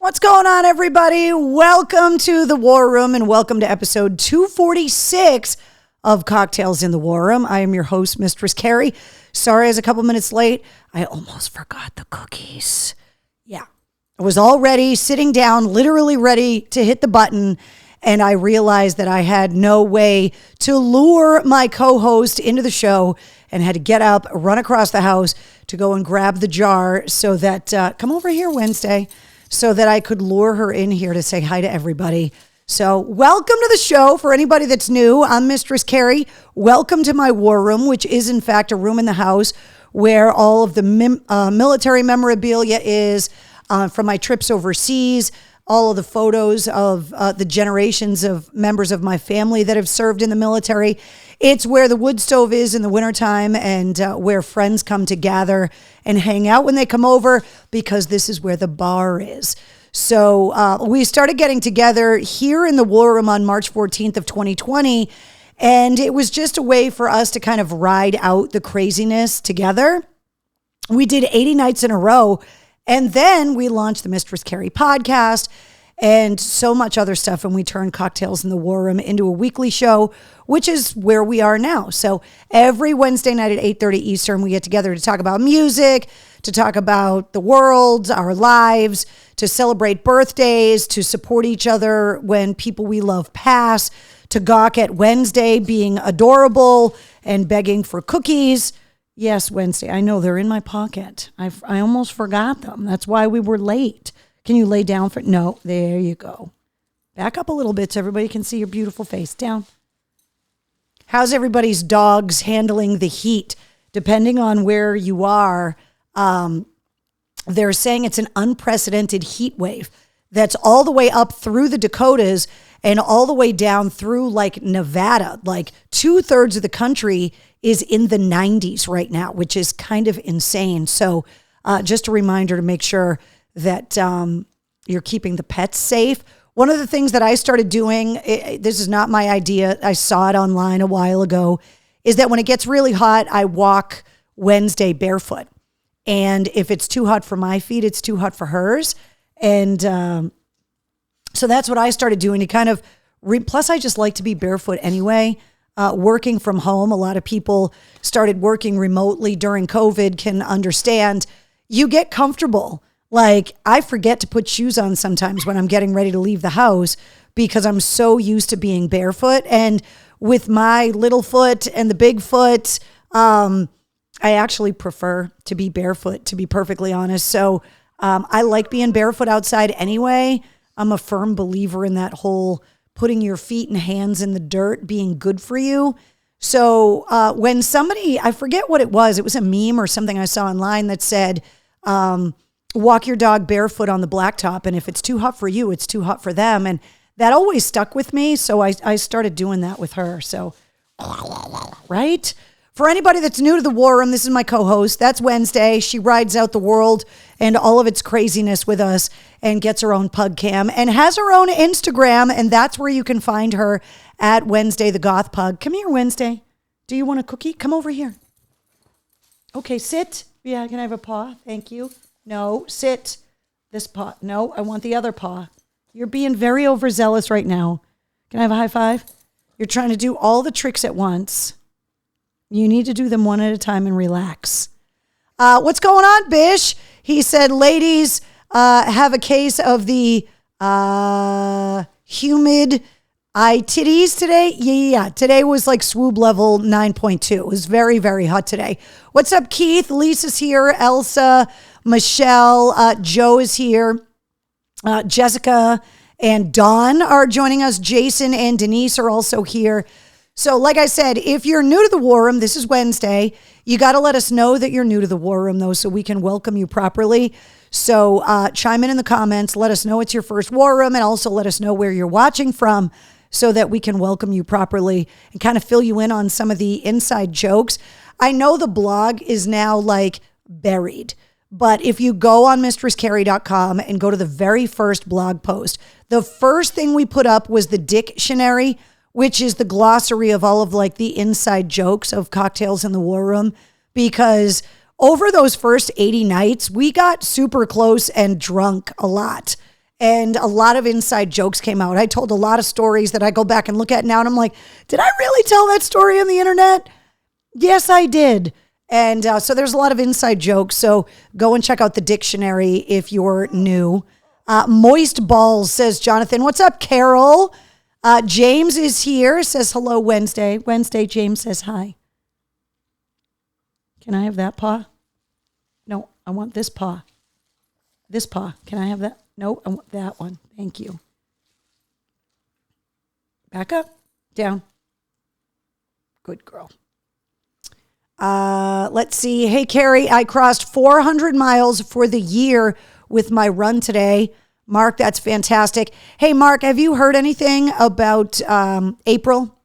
What's going on, everybody? Welcome to the War Room and welcome to episode 246 of Cocktails in the War Room. I am your host, Mistress Carrie. Sorry I was a couple minutes late. I almost forgot the cookies. Yeah, I was all ready, sitting down, literally ready to hit the button, and I realized that I had no way to lure my co-host into the show and had to get up, run across the house to go and grab the jar so that, come over here Wednesday, so that I could lure her in here to say hi to everybody. So welcome to the show. For anybody that's new, I'm Mistress Carrie. Welcome to my war room, which is in fact a room in the house where all of the military memorabilia is from my trips overseas, all of the photos of the generations of members of my family that have served in the military. It's where the wood stove is in the wintertime and where friends come to gather and hang out when they come over, because this is where the bar is. So we started getting together here in the War Room on March 14th of 2020, and it was just a way for us to kind of ride out the craziness together. We did 80 nights in a row, and then we launched the Mistress Carrie podcast and so much other stuff. And we turned Cocktails in the War Room into a weekly show, which is where we are now. So every Wednesday night at 8:30 Eastern, we get together to talk about music, to talk about the world, our lives, to celebrate birthdays, to support each other when people we love pass, to gawk at Wednesday being adorable and begging for cookies. Yes, Wednesday. I know they're in my pocket. I almost forgot them. That's why we were late. Can you lay down for? No, there you go. Back up a little bit so everybody can see your beautiful face. Down. How's everybody's dogs handling the heat? Depending on where you are, they're saying it's an unprecedented heat wave that's all the way up through the Dakotas and all the way down through like Nevada. Like 2/3 of the country is in the 90s right now, which is kind of insane. So just a reminder to make sure that you're keeping the pets safe. One of the things that I started doing, this is not my idea, I saw it online a while ago, is that when it gets really hot, I walk Wednesday barefoot. And if it's too hot for my feet, it's too hot for hers. And so that's what I started doing to kind of, plus I just like to be barefoot anyway. Working from home, a lot of people started working remotely during COVID, can understand. You get comfortable. Like, I forget to put shoes on sometimes when I'm getting ready to leave the house because I'm so used to being barefoot. And with my little foot and the big foot, I actually prefer to be barefoot, to be perfectly honest. So I like being barefoot outside anyway. I'm a firm believer in that whole putting your feet and hands in the dirt being good for you. So when somebody, I forget what it was a meme or something I saw online that said, walk your dog barefoot on the blacktop, and if it's too hot for you, it's too hot for them. And that always stuck with me, so I started doing that with her. So, right? For anybody that's new to the War Room, this is my co-host. That's Wednesday. She rides out the world and all of its craziness with us and gets her own pug cam and has her own Instagram, and that's where you can find her at Wednesday the Goth Pug. Come here, Wednesday. Do you want a cookie? Come over here. Okay, sit. Yeah, can I have a paw? Thank you. No, sit. This paw. No, I want the other paw. You're being very overzealous right now. Can I have a high five? You're trying to do all the tricks at once. You need to do them one at a time and relax. What's going on, Bish? He said, ladies, have a case of the humid eye titties today. Yeah. Today was like swoob level 9.2. It was very, very hot today. What's up, Keith? Lisa's here. Elsa, Michelle, Joe is here. Jessica and Dawn are joining us. Jason and Denise are also here. So like I said, if you're new to the War Room, this is Wednesday. You got to let us know that you're new to the War Room, though, so we can welcome you properly. So chime in the comments. Let us know it's your first War Room, and also let us know where you're watching from so that we can welcome you properly and kind of fill you in on some of the inside jokes. I know the blog is now like buried, but if you go on mistresscarrie.com and go to the very first blog post, the first thing we put up was the dictionary, which is the glossary of all of like the inside jokes of Cocktails in the War Room, because over those first 80 nights, we got super close and drunk a lot. and a lot of inside jokes came out. I told a lot of stories that I go back and look at now, and I'm like, did I really tell that story on the internet? Yes, I did. And so there's a lot of inside jokes. So go and check out the dictionary if you're new. Moist Balls, says Jonathan. What's up, Carol? James is here, says hello, Wednesday. Wednesday, James says hi. Can I have that paw? No, I want this paw. This paw. Can I have that? No, I want that one. Thank you. Back up. Down. Good girl. Let's see. Hey, Carrie, I crossed 400 miles for the year with my run today. Mark, that's fantastic. Hey, Mark, have you heard anything about April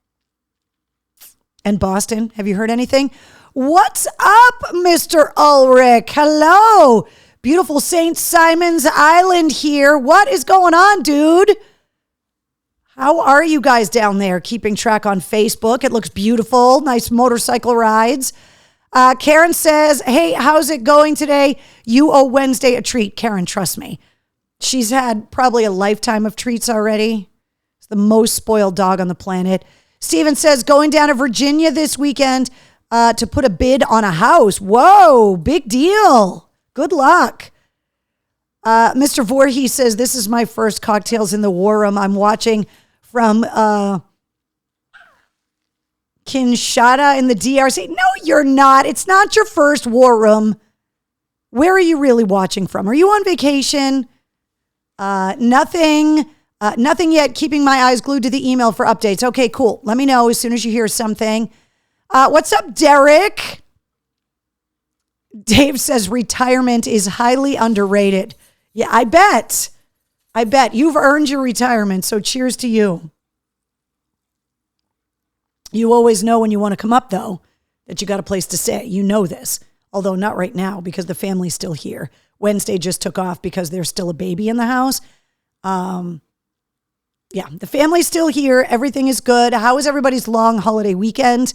and Boston? Have you heard anything? What's up, Mr. Ulrich? Hello. Beautiful St. Simon's Island here. What is going on, dude? How are you guys down there? Keeping track on Facebook. It looks beautiful. Nice motorcycle rides. Karen says, hey, how's it going today? You owe Wednesday a treat. Karen, trust me. She's had probably a lifetime of treats already. It's the most spoiled dog on the planet. Steven says, going down to Virginia this weekend to put a bid on a house. Whoa, big deal. Good luck. Mr. Voorhees says, this is my first Cocktails in the War Room. I'm watching from Kinshasa in the DRC. No, you're not. It's not your first War Room. Where are you really watching from? Are you on vacation? Nothing yet. Keeping my eyes glued to the email for updates. Okay, cool. Let me know as soon as you hear something. What's up, Derek? Dave says retirement is highly underrated. Yeah, I bet. You've earned your retirement, so cheers to you. You always know when you want to come up, though, that you got a place to stay. You know this, although not right now because the family's still here. Wednesday just took off because there's still a baby in the house. Yeah, the family's still here. Everything is good. How was everybody's long holiday weekend?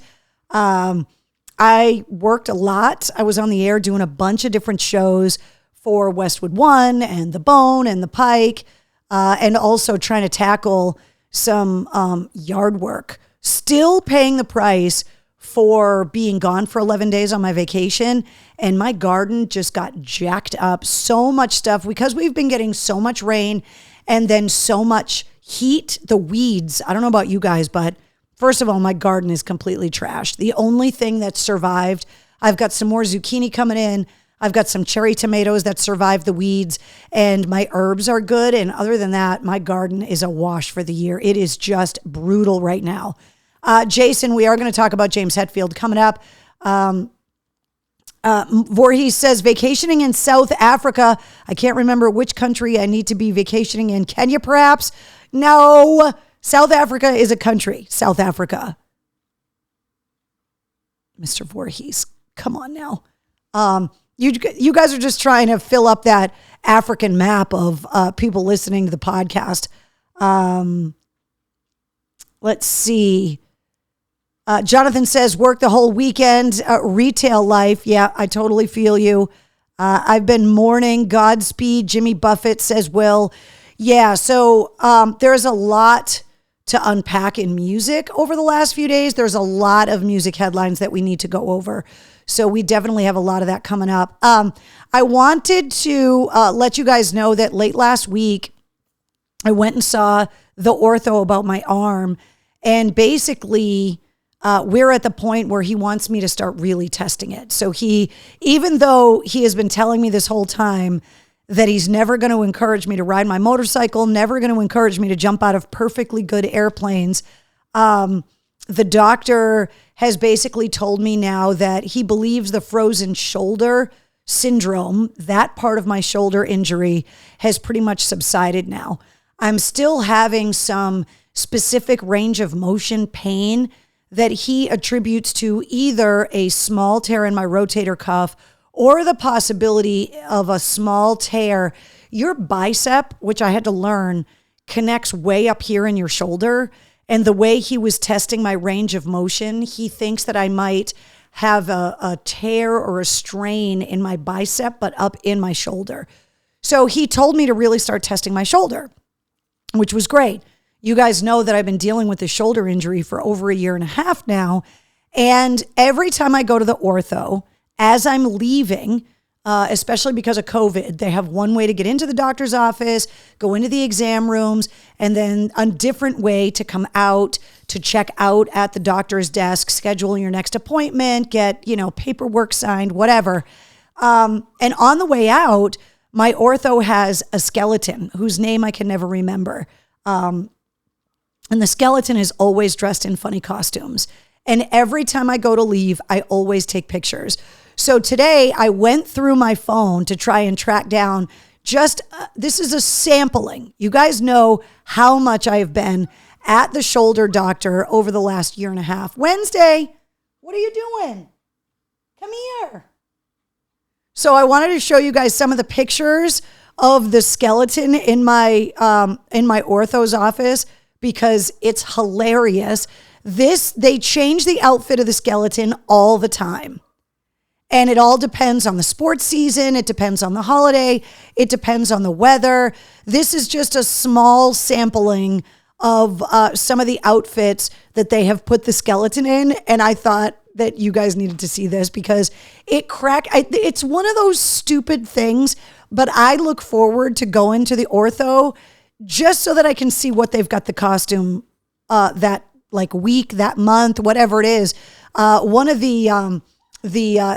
I worked a lot. I was on the air doing a bunch of different shows for Westwood One and The Bone and The Pike, and also trying to tackle some yard work. Still paying the price for being gone for 11 days on my vacation, and my garden just got jacked up. So much stuff because we've been getting so much rain and then so much heat. The weeds, I don't know about you guys, but first of all, my garden is completely trashed. The only thing that survived, I've got some more zucchini coming in. I've got some cherry tomatoes that survived the weeds, and my herbs are good. And other than that, my garden is a wash for the year. It is just brutal right now. Jason, we are going to talk about James Hetfield coming up. Voorhees says, vacationing in South Africa. I can't remember which country I need to be vacationing in. Kenya, perhaps? No. South Africa is a country. South Africa. Mr. Voorhees, come on now. You guys are just trying to fill up that African map of people listening to the podcast. Let's see. Jonathan says, work the whole weekend, retail life. Yeah, I totally feel you. I've been mourning. Godspeed. Jimmy Buffett says, Will. Yeah, so there's a lot to unpack in music over the last few days. There's a lot of music headlines that we need to go over. So we definitely have a lot of that coming up. I wanted to let you guys know that late last week, I went and saw the ortho about my arm. And basically, we're at the point where he wants me to start really testing it. So even though he has been telling me this whole time that he's never going to encourage me to ride my motorcycle, never going to encourage me to jump out of perfectly good airplanes, the doctor has basically told me now that he believes the frozen shoulder syndrome, that part of my shoulder injury, has pretty much subsided now. I'm still having some specific range of motion pain that he attributes to either a small tear in my rotator cuff or the possibility of a small tear. Your bicep, which I had to learn, connects way up here in your shoulder. And the way he was testing my range of motion, he thinks that I might have a tear or a strain in my bicep, but up in my shoulder. So he told me to really start testing my shoulder, which was great. You guys know that I've been dealing with this shoulder injury for over a year and a half now. And every time I go to the ortho, as I'm leaving, especially because of COVID, they have one way to get into the doctor's office, go into the exam rooms, and then a different way to come out, to check out at the doctor's desk, schedule your next appointment, get, paperwork signed, whatever. And on the way out, my ortho has a skeleton whose name I can never remember. And the skeleton is always dressed in funny costumes. And every time I go to leave, I always take pictures. So today I went through my phone to try and track down this is a sampling. You guys know how much I have been at the shoulder doctor over the last year and a half. Wednesday, what are you doing? Come here. So I wanted to show you guys some of the pictures of the skeleton in my ortho's office because it's hilarious. They change the outfit of the skeleton all the time. And it all depends on the sports season. It depends on the holiday. It depends on the weather. This is just a small sampling of some of the outfits that they have put the skeleton in. And I thought that you guys needed to see this because it's one of those stupid things, but I look forward to going to the ortho just so that I can see what they've got the costume that week, that month, whatever it is. One of the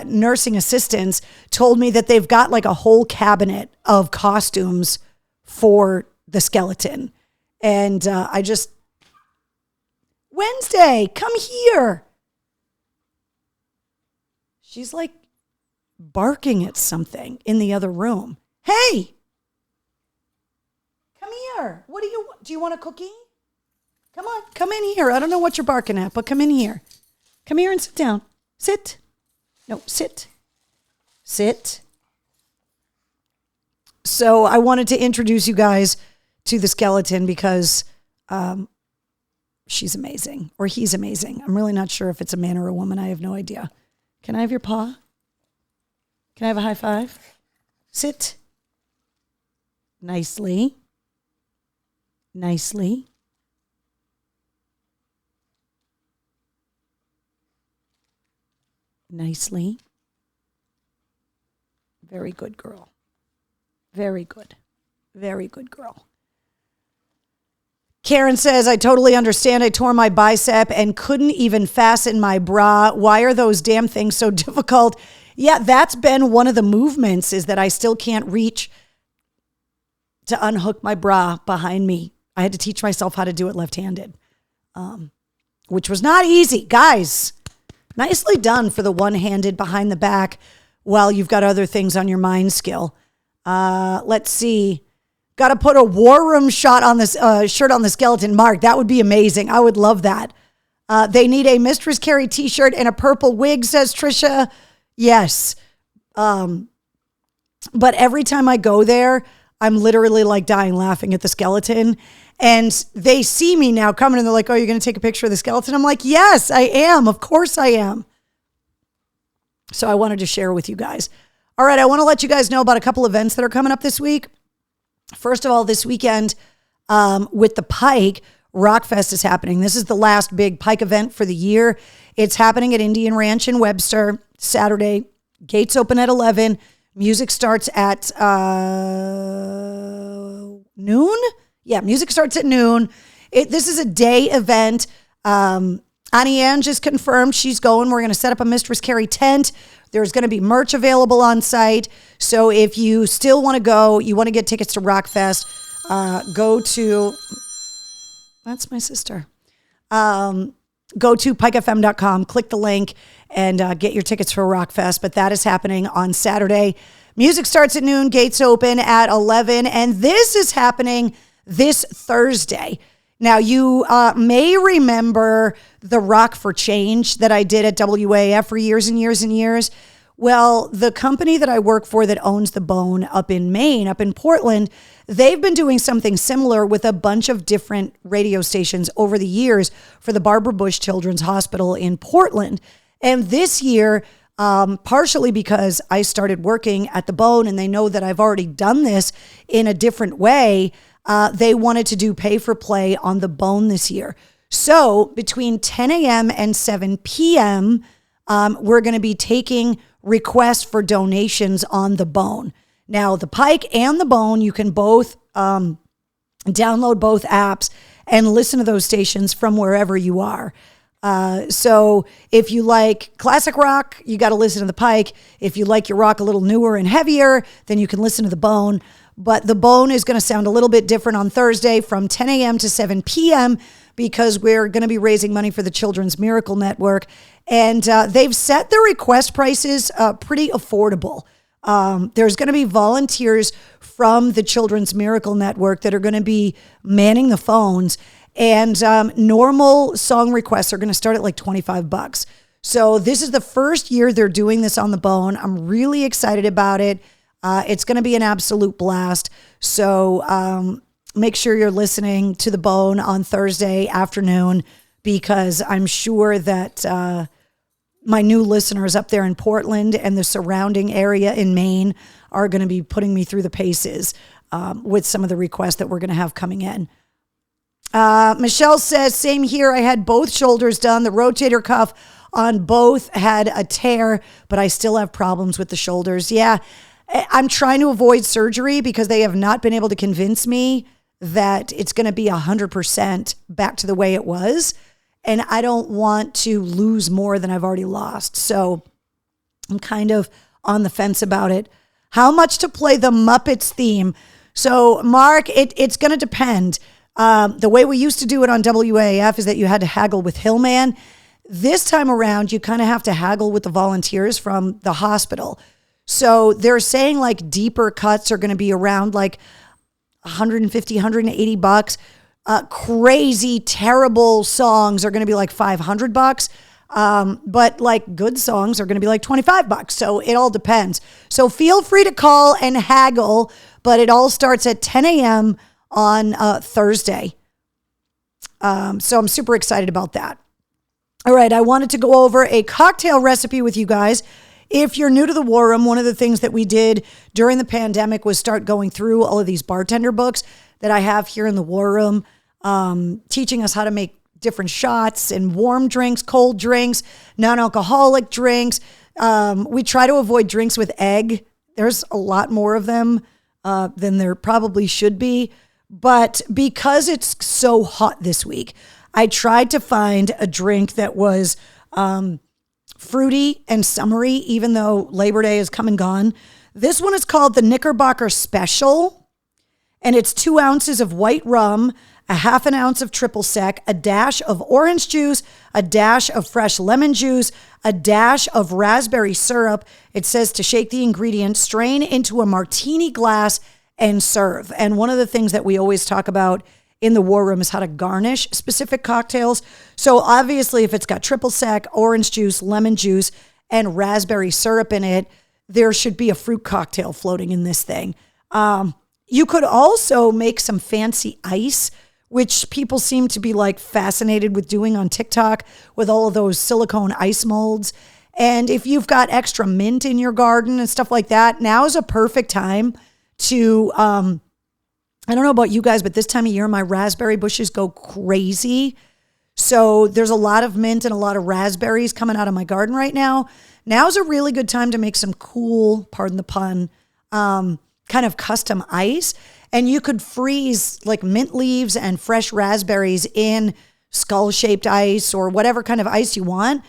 nursing assistants told me that they've got a whole cabinet of costumes for the skeleton. And Wednesday, come here. She's barking at something in the other room. Hey, come here. Do you want a cookie? Come on, come in here. I don't know what you're barking at, but come in here. Come here and sit down. Sit. No, sit. Sit. So I wanted to introduce you guys to the skeleton because she's amazing, or he's amazing. I'm really not sure if it's a man or a woman. I have no idea. Can I have your paw? Can I have a high five? Sit. Nicely. Nicely. Nicely. Very good girl. Very good. Very good girl. Karen says, I totally understand. I tore my bicep and couldn't even fasten my bra. Why are those damn things so difficult? Yeah, that's been one of the movements, is that I still can't reach to unhook my bra behind me. I had to teach myself how to do it left-handed, which was not easy. Guys, nicely done for the one-handed behind the back while you've got other things on your mind skill. Let's see. Got to put a War Room shot on this shirt on the skeleton. Mark, that would be amazing. I would love that. They need a Mistress Carrie t-shirt and a purple wig, says Trisha. Yes. But every time I go there, I'm literally dying laughing at the skeleton. And they see me now coming and they're like, oh, you're going to take a picture of the skeleton? I'm like, yes, I am. Of course I am. So I wanted to share with you guys. All right, I want to let you guys know about a couple events that are coming up this week. First of all, this weekend with the Pike, Rockfest is happening. This is the last big Pike event for the year. It's happening at Indian Ranch in Webster, Saturday. Gates open at 11. Music starts at noon. Yeah, music starts at noon. This is a day event. Annie Ann just confirmed she's going. We're going to set up a Mistress Carrie tent. There's going to be merch available on site. So if you still want to go, you want to get tickets to Rockfest, go to, that's my sister. Go to pikefm.com, click the link, and get your tickets for Rockfest. But that is happening on Saturday. Music starts at noon, gates open at 11. And this is happening this Thursday. Now, you may remember the Rock for Change that I did at WAF for years and years and years. Well, the company that I work for that owns the Bone up in Maine, up in Portland, they've been doing something similar with a bunch of different radio stations over the years for the Barbara Bush Children's Hospital in Portland. And this year, partially because I started working at the Bone and they know that I've already done this in a different way. They wanted to do pay for play on the Bone this year. So between 10 a.m. and 7 p.m., we're going to be taking requests for donations on the Bone. Now, the Pike and the Bone, you can both download both apps and listen to those stations from wherever you are. So if you like classic rock, you got to listen to the Pike. If you like your rock a little newer and heavier, then you can listen to the Bone. But the Bone is going to sound a little bit different on Thursday from 10 a.m. to 7 p.m. because we're going to be raising money for the Children's Miracle Network. And they've set the request prices pretty affordable. There's going to be volunteers from the Children's Miracle Network that are going to be manning the phones. And normal song requests are going to start at like $25. So this is the first year they're doing this on the Bone. I'm really excited about it. It's going to be an absolute blast. So make sure you're listening to the Bone on Thursday afternoon, because I'm sure that my new listeners up there in Portland and the surrounding area in Maine are going to be putting me through the paces with some of the requests that we're going to have coming in. Michelle says, same here. I had both shoulders done. The rotator cuff on both had a tear, but I still have problems with the shoulders. Yeah, I'm trying to avoid surgery because they have not been able to convince me that it's going to be 100% back to the way it was. And I don't want to lose more than I've already lost. So I'm kind of on the fence about it. How much to play the Muppets theme? So, Mark, it's going to depend. The way we used to do it on WAAF is that you had to haggle with Hillman. This time around, you kind of have to haggle with the volunteers from the hospital. So they're saying like deeper cuts are going to be around like $150, $180. Crazy, terrible songs are going to be like $500. But like good songs are going to be like $25. So it all depends. So feel free to call and haggle, but it all starts at 10 a.m. on Thursday. So I'm super excited about that. All right, I wanted to go over a cocktail recipe with you guys. If you're new to the War Room, one of the things that we did during the pandemic was start going through all of these bartender books that I have here in the War Room, teaching us how to make different shots and warm drinks, cold drinks, non-alcoholic drinks. We try to avoid drinks with egg. There's a lot more of them than there probably should be. But because it's so hot this week, I tried to find a drink that was fruity and summery, even though Labor Day has come and gone. This one is called the Knickerbocker Special, and it's 2 ounces of white rum, a half an ounce of triple sec, a dash of orange juice, a dash of fresh lemon juice, a dash of raspberry syrup. It says to shake the ingredients, strain into a martini glass, and serve. And one of the things that we always talk about in the War Room is how to garnish specific cocktails. So obviously, if it's got triple sec, orange juice, lemon juice, and raspberry syrup in it, there should be a fruit cocktail floating in this thing. You could also make some fancy ice, which people seem to be like fascinated with doing on TikTok with all of those silicone ice molds. And if you've got extra mint in your garden and stuff like that, now is a perfect time to, I don't know about you guys, but this time of year, my raspberry bushes go crazy. So there's a lot of mint and a lot of raspberries coming out of my garden right now. Now's a really good time to make some cool, pardon the pun, kind of custom ice. And you could freeze like mint leaves and fresh raspberries in skull-shaped ice or whatever kind of ice you want.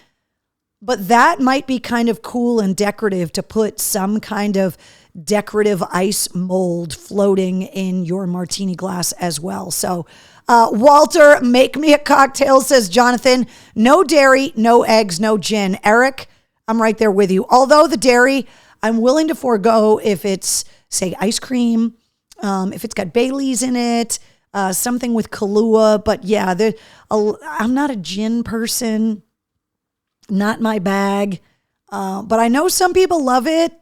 But that might be kind of cool and decorative to put some kind of decorative ice mold floating in your martini glass as well. So, Walter, make me a cocktail, says Jonathan. No dairy, no eggs, no gin. Eric, I'm right there with you. Although the dairy, I'm willing to forego if it's, say, ice cream, if it's got Bailey's in it, something with Kahlua. But yeah, I'm not a gin person, not my bag. But I know some people love it.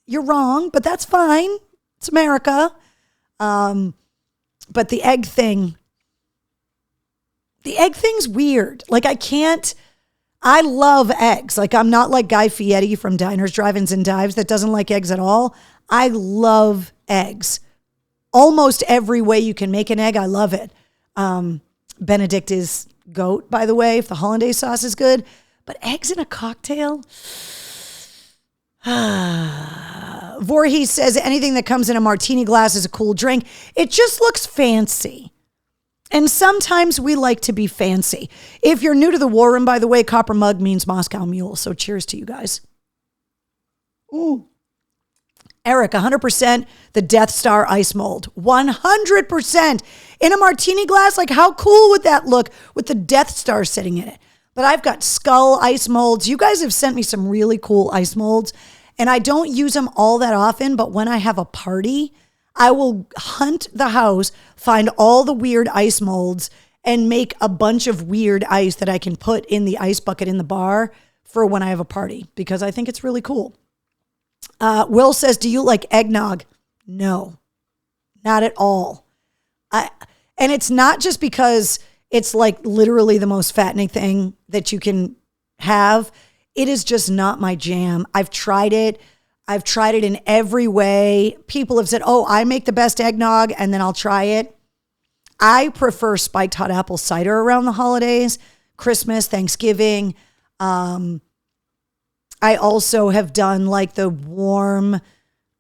You're wrong, but that's fine. It's America. But the egg thing's weird. Like I I love eggs. Like, I'm not like Guy Fieri from Diners, Drive-Ins, and Dives that doesn't like eggs at all. I love eggs. Almost every way you can make an egg, I love it. Benedict is goat, by the way, if the hollandaise sauce is good. But eggs in a cocktail? Voorhees says anything that comes in a martini glass is a cool drink. It just looks fancy. And sometimes we like to be fancy. If you're new to the War Room, by the way, copper mug means Moscow Mule. So cheers to you guys. Ooh. Eric, 100% the Death Star ice mold. 100% in a martini glass. Like, how cool would that look with the Death Star sitting in it? But I've got skull ice molds. You guys have sent me some really cool ice molds, and I don't use them all that often. But when I have a party, I will hunt the house, find all the weird ice molds, and make a bunch of weird ice that I can put in the ice bucket in the bar for when I have a party, because I think it's really cool. Will says, do you like eggnog? No, not at all. And it's not just because it's like literally the most fattening thing that you can have. It is just not my jam. I've tried it. I've tried it in every way. People have said, oh, I make the best eggnog, and then I'll try it. I prefer spiked hot apple cider around the holidays, Christmas, Thanksgiving. I also have done like the warm,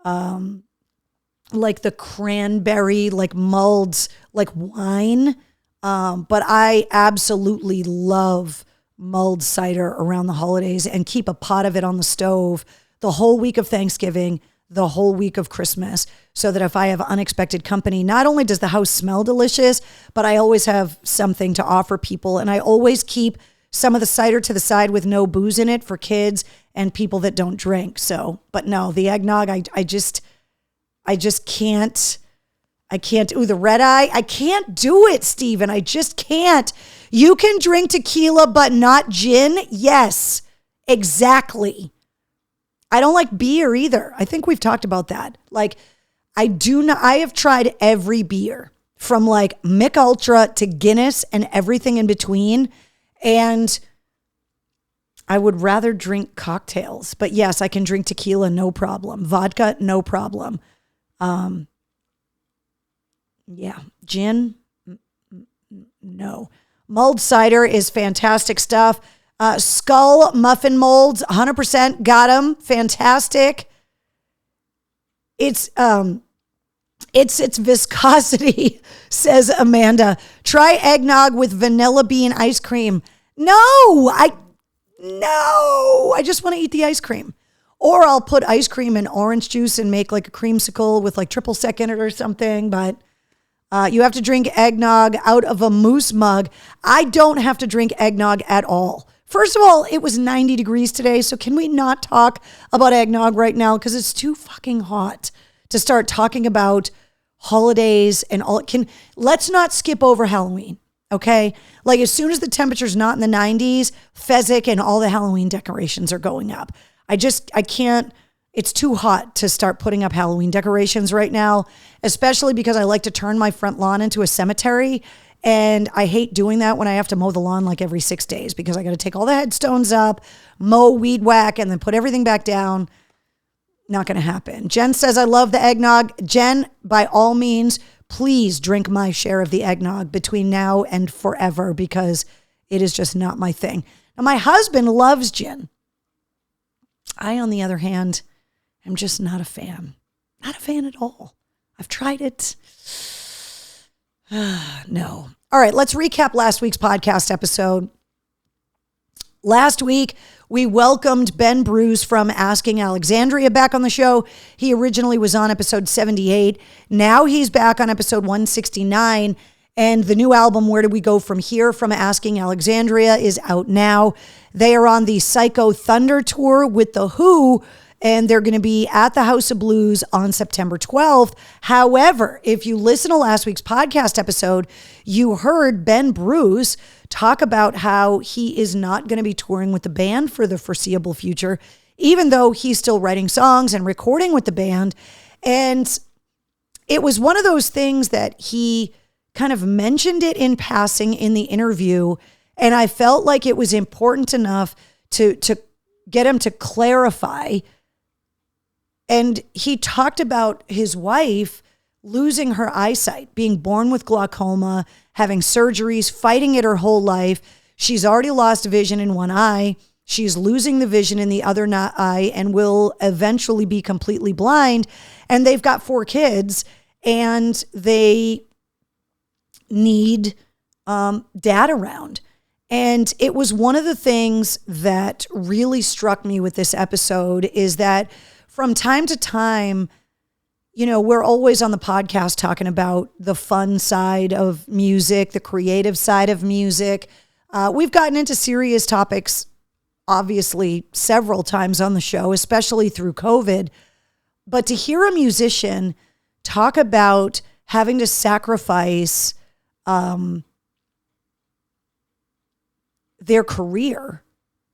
like the cranberry, like mulled, like wine. But I absolutely love mulled cider around the holidays and keep a pot of it on the stove the whole week of Thanksgiving, the whole week of Christmas, so that if I have unexpected company, not only does the house smell delicious, but I always have something to offer people. And I always keep some of the cider to the side with no booze in it for kids and people that don't drink. So, but no, the eggnog, I just can't. I can't. Ooh, the red eye. I can't do it, Steven. I just can't. You can drink tequila, but not gin. Yes, exactly. I don't like beer either. I think we've talked about that. Like, I have tried every beer from like Mich Ultra to Guinness and everything in between. And I would rather drink cocktails. But yes, I can drink tequila, no problem. Vodka, no problem. Yeah. Gin, no. Mulled cider is fantastic stuff. Skull muffin molds, 100% got them. Fantastic. It's viscosity, says Amanda. Try eggnog with vanilla bean ice cream. No, I just want to eat the ice cream. Or I'll put ice cream in orange juice and make like a creamsicle with like triple sec in it or something. But you have to drink eggnog out of a moose mug. I don't have to drink eggnog at all. First of all, it was 90 degrees today, so can we not talk about eggnog right now? Because it's too fucking hot to start talking about holidays and all. Let's not skip over Halloween, okay? Like, as soon as the temperature's not in the 90s, Fezzik and all the Halloween decorations are going up. I can't. It's too hot to start putting up Halloween decorations right now, especially because I like to turn my front lawn into a cemetery. And I hate doing that when I have to mow the lawn like every 6 days, because I got to take all the headstones up, mow, weed whack, and then put everything back down. Not going to happen. Jen says, I love the eggnog. Jen, by all means, please drink my share of the eggnog between now and forever, because it is just not my thing. Now, my husband loves gin. I, on the other hand, am just not a fan. Not a fan at all. I've tried it. No. All right, let's recap last week's podcast episode. Last week, we welcomed Ben Bruce from Asking Alexandria back on the show. He originally was on episode 78. Now he's back on episode 169. And the new album, Where Do We Go From Here, from Asking Alexandria, is out now. They are on the Psycho Thunder tour with The Who, and they're going to be at the House of Blues on September 12th. However, if you listen to last week's podcast episode, you heard Ben Bruce talk about how he is not going to be touring with the band for the foreseeable future, even though he's still writing songs and recording with the band. And it was one of those things that he kind of mentioned it in passing in the interview, And I felt like it was important enough to get him to clarify. And he talked about his wife losing her eyesight, being born with glaucoma, having surgeries, fighting it her whole life. She's already lost vision in one eye. She's losing the vision in the other eye and will eventually be completely blind. And they've got 4 kids and they need dad around. And it was one of the things that really struck me with this episode is that from time to time, you know, we're always on the podcast talking about the fun side of music, the creative side of music. We've gotten into serious topics, obviously, several times on the show, especially through COVID. But to hear a musician talk about having to sacrifice their career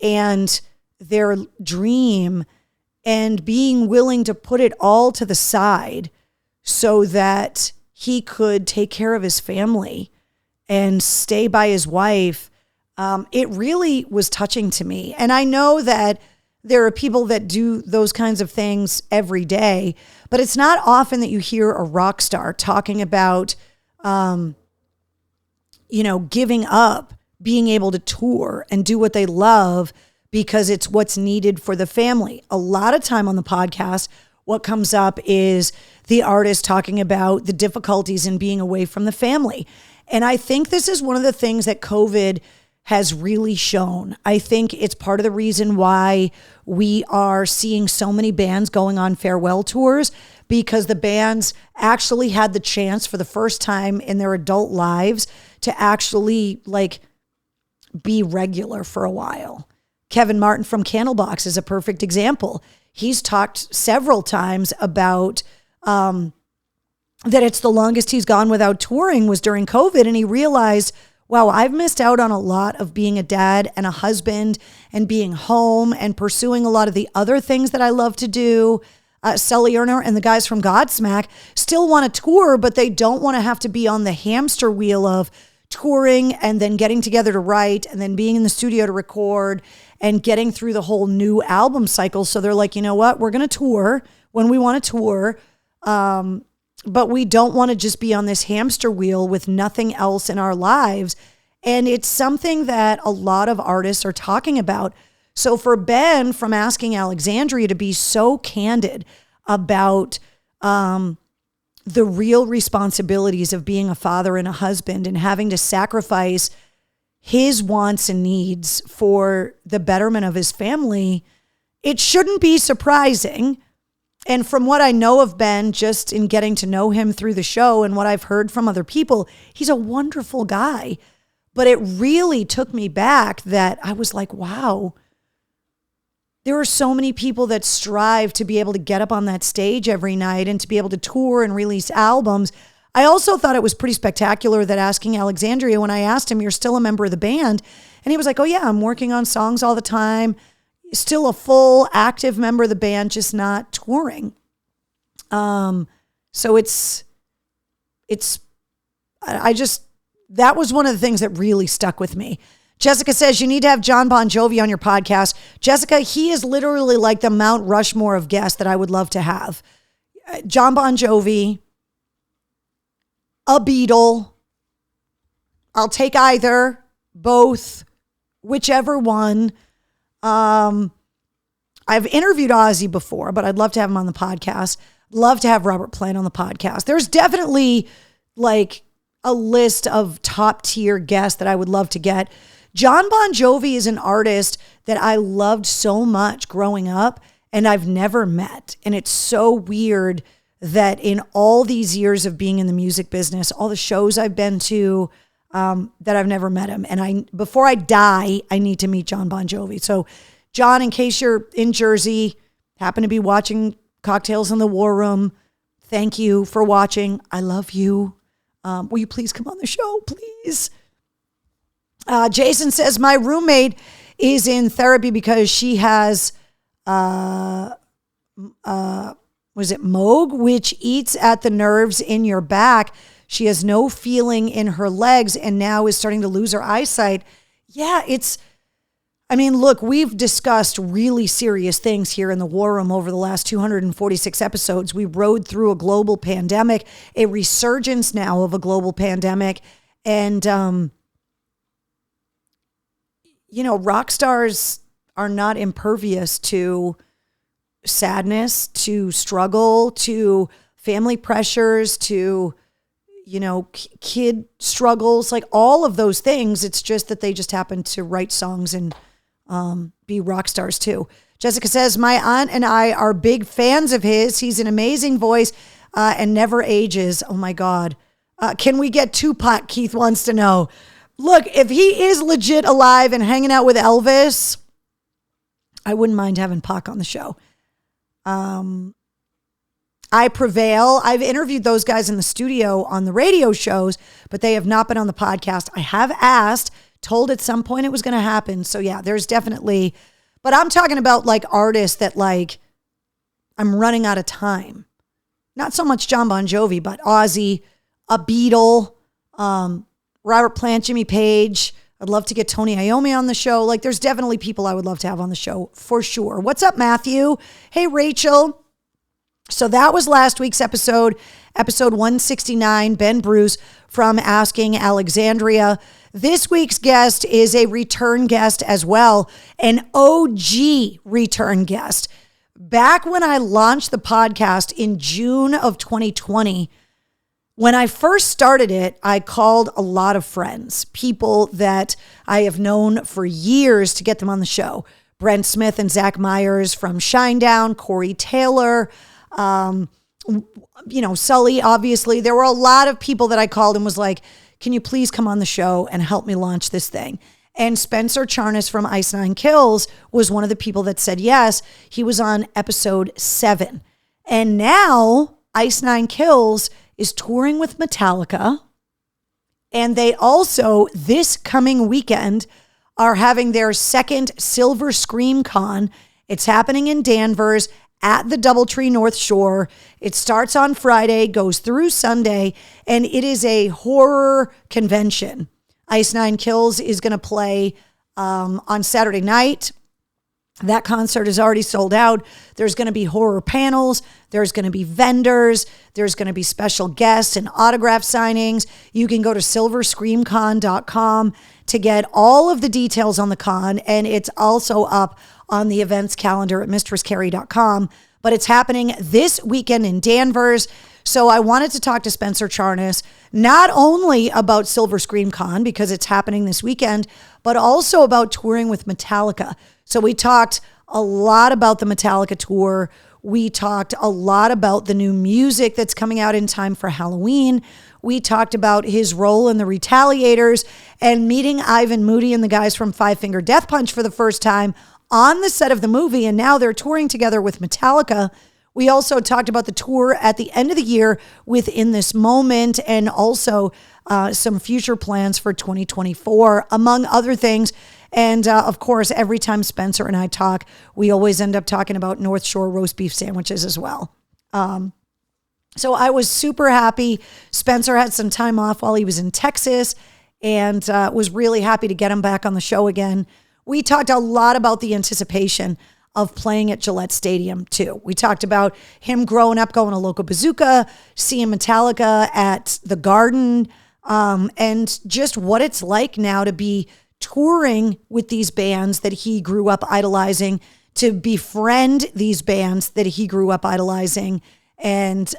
and their dream and being willing to put it all to the side so that he could take care of his family and stay by his wife, it really was touching to me. And I know that there are people that do those kinds of things every day, but it's not often that you hear a rock star talking about, giving up, being able to tour and do what they love because it's what's needed for the family. A lot of time on the podcast, what comes up is the artist talking about the difficulties in being away from the family. And I think this is one of the things that COVID has really shown. I think it's part of the reason why we are seeing so many bands going on farewell tours, because the bands actually had the chance for the first time in their adult lives to actually be regular for a while. Kevin Martin from Candlebox is a perfect example. He's talked several times about that it's the longest he's gone without touring was during COVID. And he realized, wow, I've missed out on a lot of being a dad and a husband and being home and pursuing a lot of the other things that I love to do. Sully Erner and the guys from Godsmack still want to tour, but they don't want to have to be on the hamster wheel of touring and then getting together to write and then being in the studio to record and getting through the whole new album cycle. So they're like, you know what? We're going to tour when we want to tour. But we don't want to just be on this hamster wheel with nothing else in our lives. And it's something that a lot of artists are talking about. So for Ben from Asking Alexandria to be so candid about the real responsibilities of being a father and a husband and having to sacrifice his wants and needs for the betterment of his family, it shouldn't be surprising. And from what I know of Ben, just in getting to know him through the show and what I've heard from other people, he's a wonderful guy. But it really took me back that I was like, wow, there are so many people that strive to be able to get up on that stage every night and to be able to tour and release albums. I also thought it was pretty spectacular that Asking Alexandria, when I asked him, you're still a member of the band? And he was like, oh yeah, I'm working on songs all the time. Still a full active member of the band, just not touring. So that was one of the things that really stuck with me. Jessica says, you need to have John Bon Jovi on your podcast. Jessica, he is literally like the Mount Rushmore of guests that I would love to have. John Bon Jovi, a Beatle. I'll take either, both, whichever one. I've interviewed Ozzy before, but I'd love to have him on the podcast. Love to have Robert Plant on the podcast. There's definitely a list of top tier guests that I would love to get. John Bon Jovi is an artist that I loved so much growing up and I've never met. And it's so weird that in all these years of being in the music business, all the shows I've been to, that I've never met him. And before I die, I need to meet John Bon Jovi. So John, in case you're in Jersey, happen to be watching Cocktails in the War Room, thank you for watching. I love you. Will you please come on the show, please? Jason says, my roommate is in therapy because she has, was it Moog, which eats at the nerves in your back. She has no feeling in her legs and now is starting to lose her eyesight. Yeah, I mean, look, we've discussed really serious things here in the War Room over the last 246 episodes. We rode through a global pandemic, a resurgence now of a global pandemic. And, rock stars are not impervious to sadness, to struggle, to family pressures, to, kid struggles, like all of those things. It's just that they just happen to write songs and be rock stars too. Jessica says, my aunt and I are big fans of his. He's an amazing voice and never ages. Oh my God. Can we get Tupac? Keith wants to know. Look, if he is legit alive and hanging out with Elvis, I wouldn't mind having Pac on the show. I Prevail. I've interviewed those guys in the studio on the radio shows, but they have not been on the podcast. I have asked, told at some point it was going to happen. So yeah, there's definitely, but I'm talking about like artists that like I'm running out of time. Not so much John Bon Jovi, but Ozzy, a Beatle, Robert Plant, Jimmy Page. I'd love to get Tony Iommi on the show. Like there's definitely people I would love to have on the show for sure. What's up, Matthew? Hey, Rachel. So that was last week's episode 169, Ben Bruce from Asking Alexandria. This week's guest is a return guest as well, an OG return guest. Back when I launched the podcast in June of 2020, when I first started it, I called a lot of friends, people that I have known for years to get them on the show. Brent Smith and Zach Myers from Shinedown, Corey Taylor, Sully, obviously. There were a lot of people that I called and was like, can you please come on the show and help me launch this thing? And Spencer Charnas from Ice Nine Kills was one of the people that said yes. He was on episode 7. And now Ice Nine Kills is touring with Metallica. And they also, this coming weekend, are having their second Silver Scream Con. It's happening in Danvers at the Doubletree North Shore. It starts on Friday, goes through Sunday, and it is a horror convention. Ice Nine Kills is going to play on Saturday night. That concert is already sold out. There's going to be horror panels. There's going to be vendors. There's going to be special guests and autograph signings. You can go to silverscreamcon.com to get all of the details on the con, and it's also up on the events calendar at mistresscarrie.com. But it's happening this weekend in Danvers. So I wanted to talk to Spencer Charnas, not only about Silver Scream Con, because it's happening this weekend, but also about touring with Metallica. So we talked a lot about the Metallica tour. We talked a lot about the new music that's coming out in time for Halloween. We talked about his role in the Retaliators and meeting Ivan Moody and the guys from Five Finger Death Punch for the first time on the set of the movie. And now they're touring together with Metallica. We also talked about the tour at the end of the year within this moment, and also some future plans for 2024, among other things. And of course, every time Spencer and I talk, we always end up talking about North Shore roast beef sandwiches as well. So I was super happy. Spencer had some time off while he was in Texas, and was really happy to get him back on the show again. We talked a lot about the anticipation of playing at Gillette Stadium too. We talked about him growing up, going to Loco Bazooka, seeing Metallica at the Garden, and just what it's like now to be touring with these bands that he grew up idolizing, to befriend these bands that he grew up idolizing. And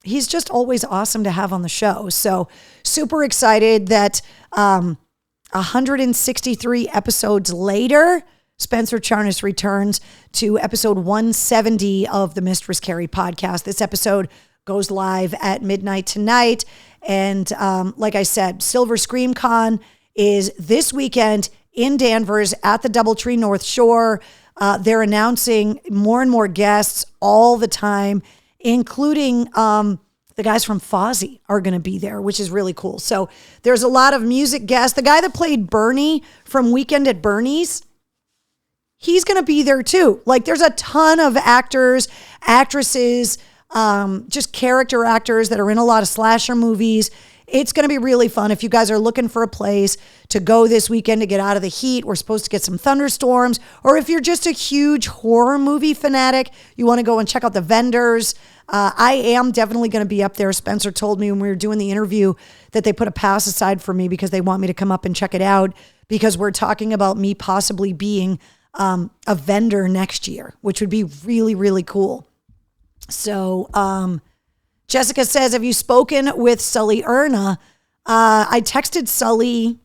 he's just always awesome to have on the show. So super excited that 163 episodes later, Spencer Charnas returns to episode 170 of the Mistress Carrie podcast. This episode goes live at midnight tonight. And like I said, Silver Scream Con is this weekend in Danvers at the Doubletree North Shore. They're announcing more and more guests all the time, including the guys from Fozzy are going to be there, which is really cool. So there's a lot of music guests. The guy that played Bernie from Weekend at Bernie's, he's going to be there too. Like there's a ton of actors, actresses, just character actors that are in a lot of slasher movies. it's going to be really fun. If you guys are looking for a place to go this weekend to get out of the heat, we're supposed to get some thunderstorms. Or if you're just a huge horror movie fanatic, you want to go and check out the vendors. I am definitely going to be up there. Spencer told me when we were doing the interview that they put a pass aside for me because they want me to come up and check it out, because we're talking about me possibly being a vendor next year, which would be really, really cool. So Jessica says, have you spoken with Sully Erna? I texted Sully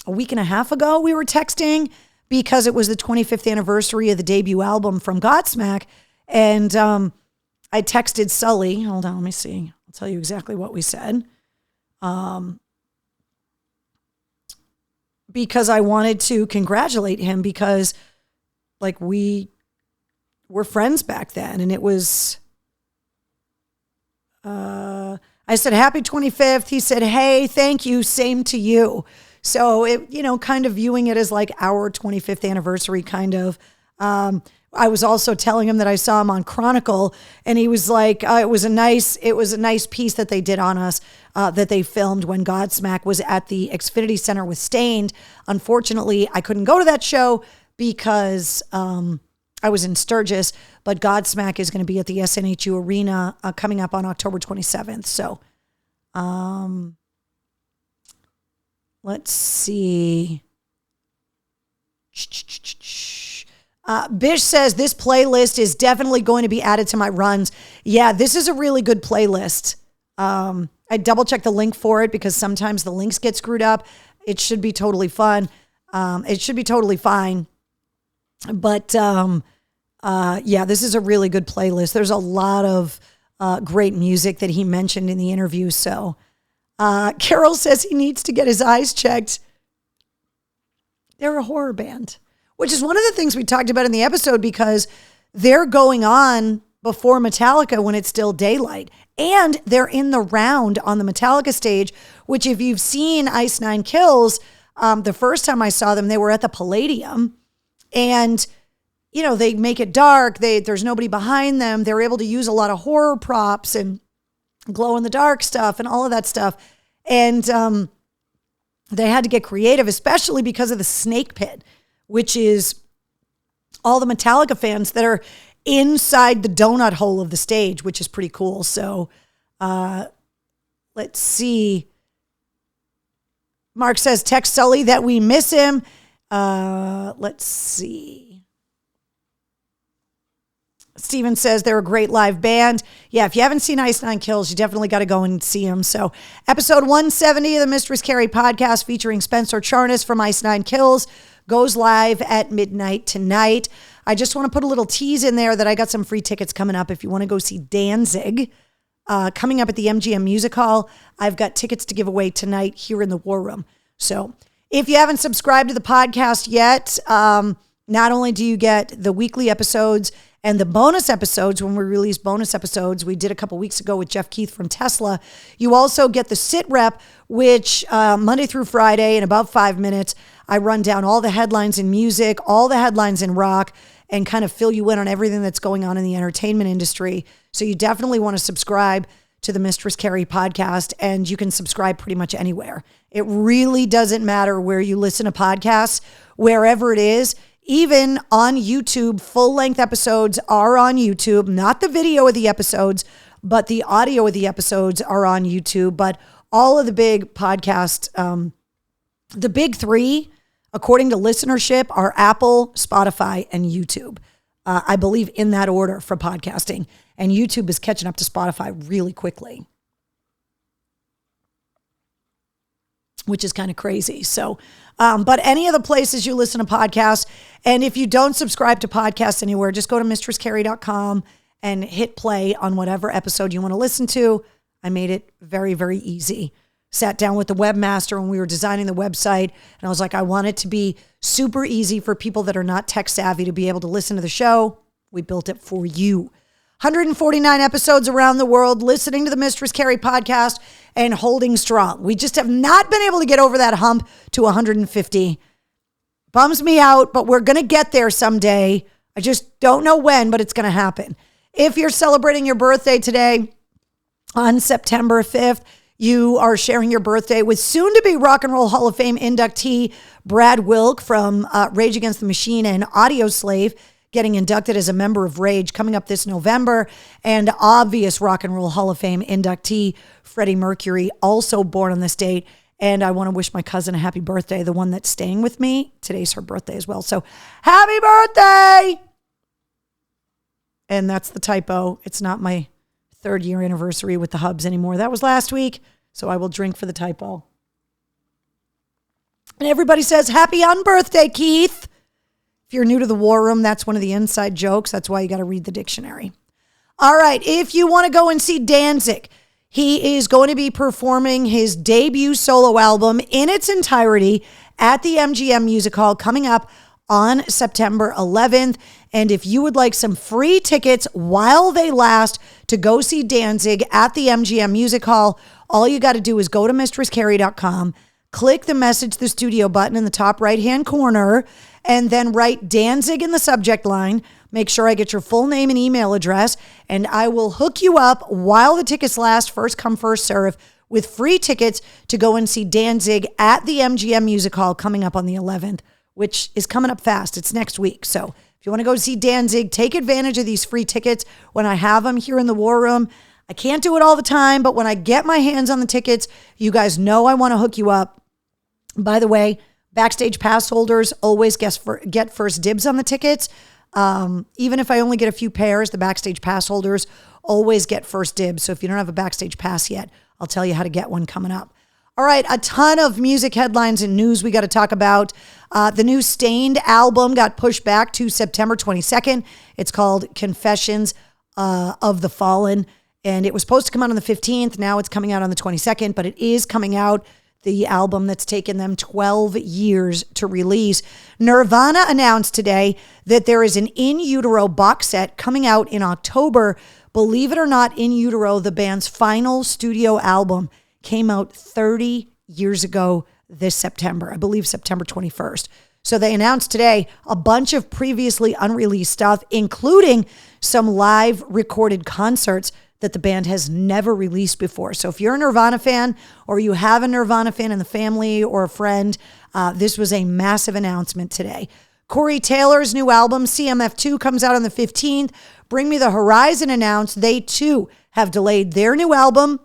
a week and a half ago. We were texting because it was the 25th anniversary of the debut album from Godsmack. And I texted Sully. Hold on, let me see. I'll tell you exactly what we said. Because I wanted to congratulate him, because like we were friends back then. And it was, I said, happy 25th. He said, hey, thank you. Same to you. So it, kind of viewing it as like our 25th anniversary kind of. I was also telling him that I saw him on Chronicle, and he was like, it was a nice piece that they did on us, that they filmed when Godsmack was at the Xfinity Center with Stained. Unfortunately, I couldn't go to that show because I was in Sturgis, but Godsmack is going to be at the SNHU Arena coming up on October 27th. So let's see. Bish says this playlist is definitely going to be added to my runs. Yeah, this is a really good playlist. I double checked the link for it because sometimes the links get screwed up. It should be totally fun. It should be totally fine. But yeah, this is a really good playlist. There's a lot of great music that he mentioned in the interview. So Carol says he needs to get his eyes checked. They're a horror band, which is one of the things we talked about in the episode, because they're going on before Metallica when it's still daylight. And they're in the round on the Metallica stage, which if you've seen Ice Nine Kills, the first time I saw them, they were at the Palladium. And, they make it dark. There's nobody behind them. They're able to use a lot of horror props and glow in the dark stuff and all of that stuff. And they had to get creative, especially because of the Snake Pit, which is all the Metallica fans that are inside the donut hole of the stage, which is pretty cool. So let's see. Mark says, text Sully that we miss him. Let's see. Steven says they're a great live band. Yeah, if you haven't seen Ice Nine Kills, you definitely got to go and see them. So episode 170 of the Mistress Carrie podcast featuring Spencer Charnas from Ice Nine Kills goes live at midnight tonight. I just want to put a little tease in there that I got some free tickets coming up if you want to go see Danzig coming up at the MGM Music Hall. I've got tickets to give away tonight here in the War Room. So if you haven't subscribed to the podcast yet, not only do you get the weekly episodes and the bonus episodes when we release bonus episodes, we did a couple weeks ago with Jeff Keith from Tesla, you also get the Sit Rep, which Monday through Friday in about 5 minutes, I run down all the headlines in music, all the headlines in rock, and kind of fill you in on everything that's going on in the entertainment industry. So you definitely want to subscribe to the Mistress Carrie podcast, and you can subscribe pretty much anywhere. It really doesn't matter where you listen to podcasts, wherever it is. Even on YouTube, full-length episodes are on YouTube. Not the video of the episodes, but the audio of the episodes are on YouTube. But all of the big podcasts, the big three, according to listenership, are Apple, Spotify, and YouTube. I believe in that order for podcasting. And YouTube is catching up to Spotify really quickly, which is kind of crazy. So, but any of the places you listen to podcasts, and if you don't subscribe to podcasts anywhere, just go to mistresscarrie.com and hit play on whatever episode you want to listen to. I made it very, very easy. Sat down with the webmaster when we were designing the website, and I was like, I want it to be super easy for people that are not tech savvy to be able to listen to the show. We built it for you. 149 episodes around the world, listening to the Mistress Carrie podcast and holding strong. We just have not been able to get over that hump to 150. Bums me out, but we're going to get there someday. I just don't know when, but it's going to happen. If you're celebrating your birthday today on September 5th, you are sharing your birthday with soon-to-be Rock and Roll Hall of Fame inductee Brad Wilk from Rage Against the Machine and Audioslave, getting inducted as a member of Rage coming up this November, and obvious Rock and Roll Hall of Fame inductee Freddie Mercury, also born on this date. And I want to wish my cousin a happy birthday, the one that's staying with me. Today's her birthday as well. So happy birthday! And that's the typo. It's not my 3rd year anniversary with the Hubs anymore. That was last week, so I will drink for the typo. And everybody says, happy unbirthday, Keith. If you're new to the War Room, that's one of the inside jokes. That's why you got to read the dictionary. All right, if you want to go and see Danzig, he is going to be performing his debut solo album in its entirety at the MGM Music Hall coming up on September 11th. And if you would like some free tickets while they last to go see Danzig at the MGM Music Hall, all you got to do is go to mistresscarrie.com, click the Message the Studio button in the top right-hand corner, and then write Danzig in the subject line. Make sure I get your full name and email address, and I will hook you up while the tickets last, first come, first serve, with free tickets to go and see Danzig at the MGM Music Hall coming up on the 11th, which is coming up fast. It's next week. So if you want to go see Danzig, take advantage of these free tickets when I have them here in the War Room. I can't do it all the time, but when I get my hands on the tickets, you guys know I want to hook you up. By the way, backstage pass holders always get first dibs on the tickets. Even if I only get a few pairs, the backstage pass holders always get first dibs. So if you don't have a backstage pass yet, I'll tell you how to get one coming up. All right, a ton of music headlines and news we got to talk about. The new Stained album got pushed back to September 22nd. It's called Confessions of the Fallen, and it was supposed to come out on the 15th. Now it's coming out on the 22nd, but it is coming out, the album that's taken them 12 years to release. Nirvana announced today that there is an In Utero box set coming out in October. Believe it or not, In Utero, the band's final studio album, came out 30 years ago this September, I believe September 21st. So they announced today a bunch of previously unreleased stuff, including some live recorded concerts that the band has never released before. So if you're a Nirvana fan or you have a Nirvana fan in the family or a friend, this was a massive announcement today. Corey Taylor's new album, CMF2, comes out on the 15th. Bring Me the Horizon announced they too have delayed their new album,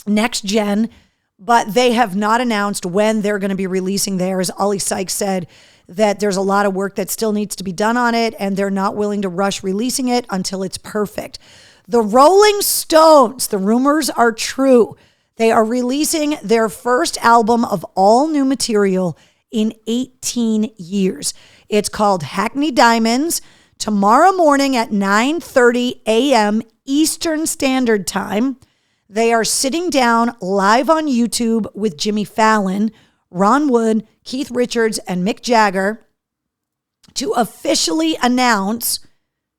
Next Gen, but they have not announced when they're going to be releasing theirs. Ollie Sykes said that there's a lot of work that still needs to be done on it, and they're not willing to rush releasing it until it's perfect. The Rolling Stones, the rumors are true. They are releasing their first album of all new material in 18 years. It's called Hackney Diamonds. Tomorrow morning at 9:30 a.m. Eastern Standard Time, they are sitting down live on YouTube with Jimmy Fallon, Ron Wood, Keith Richards, and Mick Jagger to officially announce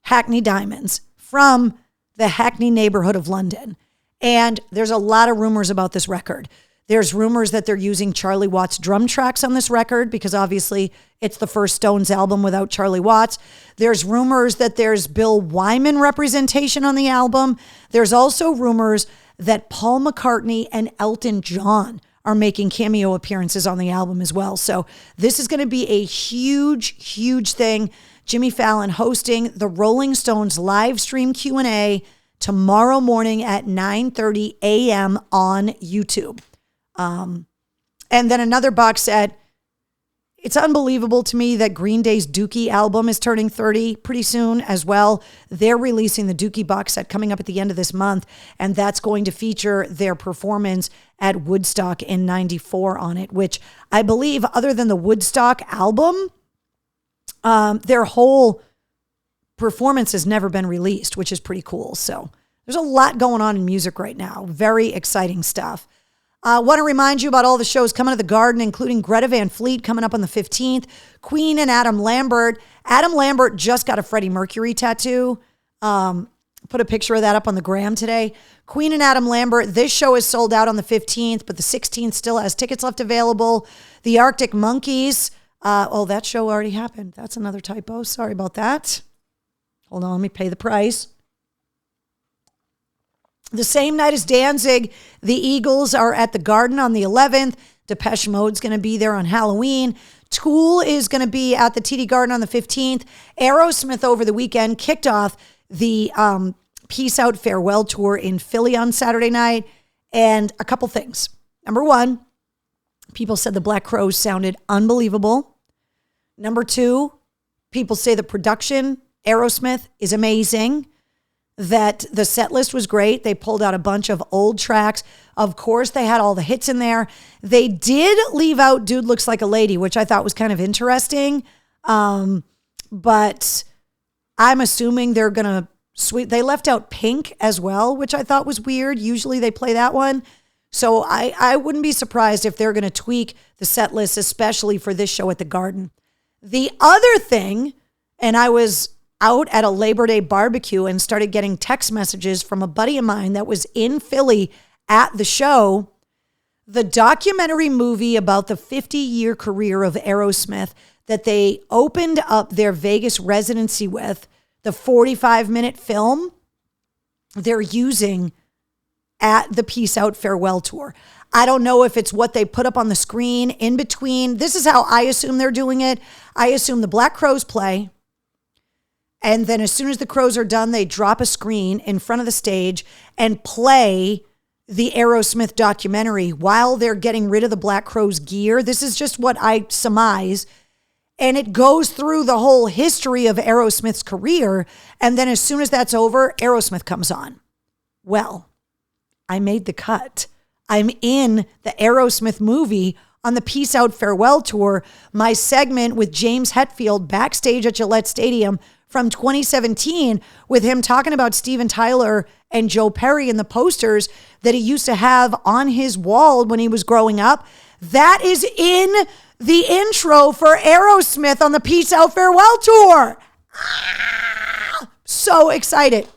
Hackney Diamonds from the Hackney neighborhood of London. And there's a lot of rumors about this record. There's rumors that they're using Charlie Watts drum tracks on this record because obviously it's the first Stones album without Charlie Watts. There's rumors that there's Bill Wyman representation on the album. There's also rumors that Paul McCartney and Elton John are making cameo appearances on the album as well. So this is going to be a huge, huge thing. Jimmy Fallon hosting the Rolling Stones live stream Q&A tomorrow morning at 9:30 a.m. on YouTube. And then another box set. It's unbelievable to me that Green Day's Dookie album is turning 30 pretty soon as well. They're releasing the Dookie box set coming up at the end of this month, and that's going to feature their performance at Woodstock in 94 on it, which I believe, other than the Woodstock album, their whole performance has never been released, which is pretty cool. So there's a lot going on in music right now. Very exciting stuff. I want to remind you about all the shows coming to the Garden, including Greta Van Fleet coming up on the 15th, Queen and Adam Lambert. Adam Lambert just got a Freddie Mercury tattoo. Put a picture of that up on the gram today. Queen and Adam Lambert, this show is sold out on the 15th, but the 16th still has tickets left available. The Arctic Monkeys. That show already happened. That's another typo. Sorry about that. Hold on, let me pay the price. The same night as Danzig, the Eagles are at the Garden on the 11th. Depeche Mode's going to be there on Halloween. Tool is going to be at the TD Garden on the 15th. Aerosmith over the weekend kicked off the Peace Out Farewell Tour in Philly on Saturday night. And a couple things. Number one, people said the Black Crowes sounded unbelievable. Number two, people say the production, Aerosmith, is amazing. That the set list was great. They pulled out a bunch of old tracks. Of course, they had all the hits in there. They did leave out Dude Looks Like a Lady, which I thought was kind of interesting. But I'm assuming they're going to sweep. They left out Pink as well, which I thought was weird. Usually they play that one. So I wouldn't be surprised if they're going to tweak the set list, especially for this show at the Garden. The other thing, and I was out at a Labor Day barbecue and started getting text messages from a buddy of mine that was in Philly at the show. The documentary movie about the 50-year career of Aerosmith that they opened up their Vegas residency with, the 45-minute film, they're using at the Peace Out Farewell Tour. I don't know if it's what they put up on the screen in between. This is how I assume they're doing it. I assume the Black Crowes play. And then as soon as the Crowes are done, they drop a screen in front of the stage and play the Aerosmith documentary while they're getting rid of the Black Crowes gear. This is just what I surmise. And it goes through the whole history of Aerosmith's career. And then as soon as that's over, Aerosmith comes on. Well, I made the cut. I'm in the Aerosmith movie on the Peace Out Farewell Tour. My segment with James Hetfield backstage at Gillette Stadium from 2017 with him talking about Steven Tyler and Joe Perry and the posters that he used to have on his wall when he was growing up. That is in the intro for Aerosmith on the Peace Out Farewell Tour. So excited.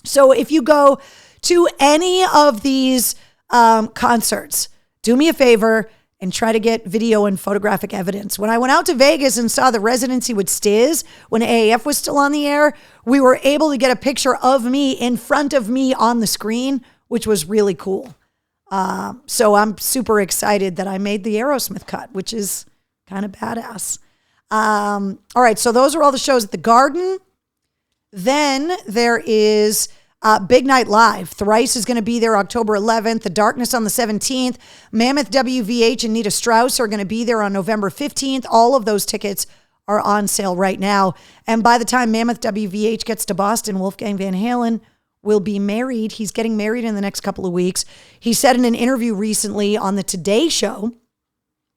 So if you go to any of these concerts, do me a favor and try to get video and photographic evidence. When I went out to Vegas and saw the residency with Stiz, when AAF was still on the air, we were able to get a picture of me in front of me on the screen, which was really cool. So I'm super excited that I made the Aerosmith cut, which is kind of badass. All right, so those are all the shows at the Garden. Then there is Big Night Live. Thrice is going to be there October 11th. The Darkness on the 17th. Mammoth WVH and Nita Strauss are going to be there on November 15th. All of those tickets are on sale right now. And by the time Mammoth WVH gets to Boston, Wolfgang Van Halen will be married. He's getting married in the next couple of weeks. He said in an interview recently on the Today Show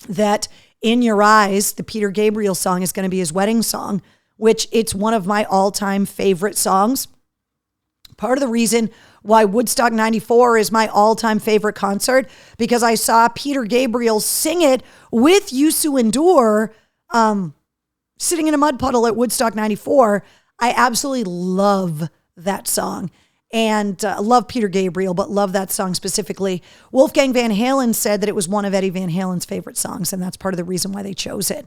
that In Your Eyes, the Peter Gabriel song, is going to be his wedding song, which it's one of my all-time favorite songs. Part of the reason why Woodstock 94 is my all-time favorite concert, because I saw Peter Gabriel sing it with Youssou N'Dour sitting in a mud puddle at Woodstock 94. I absolutely love that song and love Peter Gabriel, but love that song specifically. Wolfgang Van Halen said that it was one of Eddie Van Halen's favorite songs, and that's part of the reason why they chose it.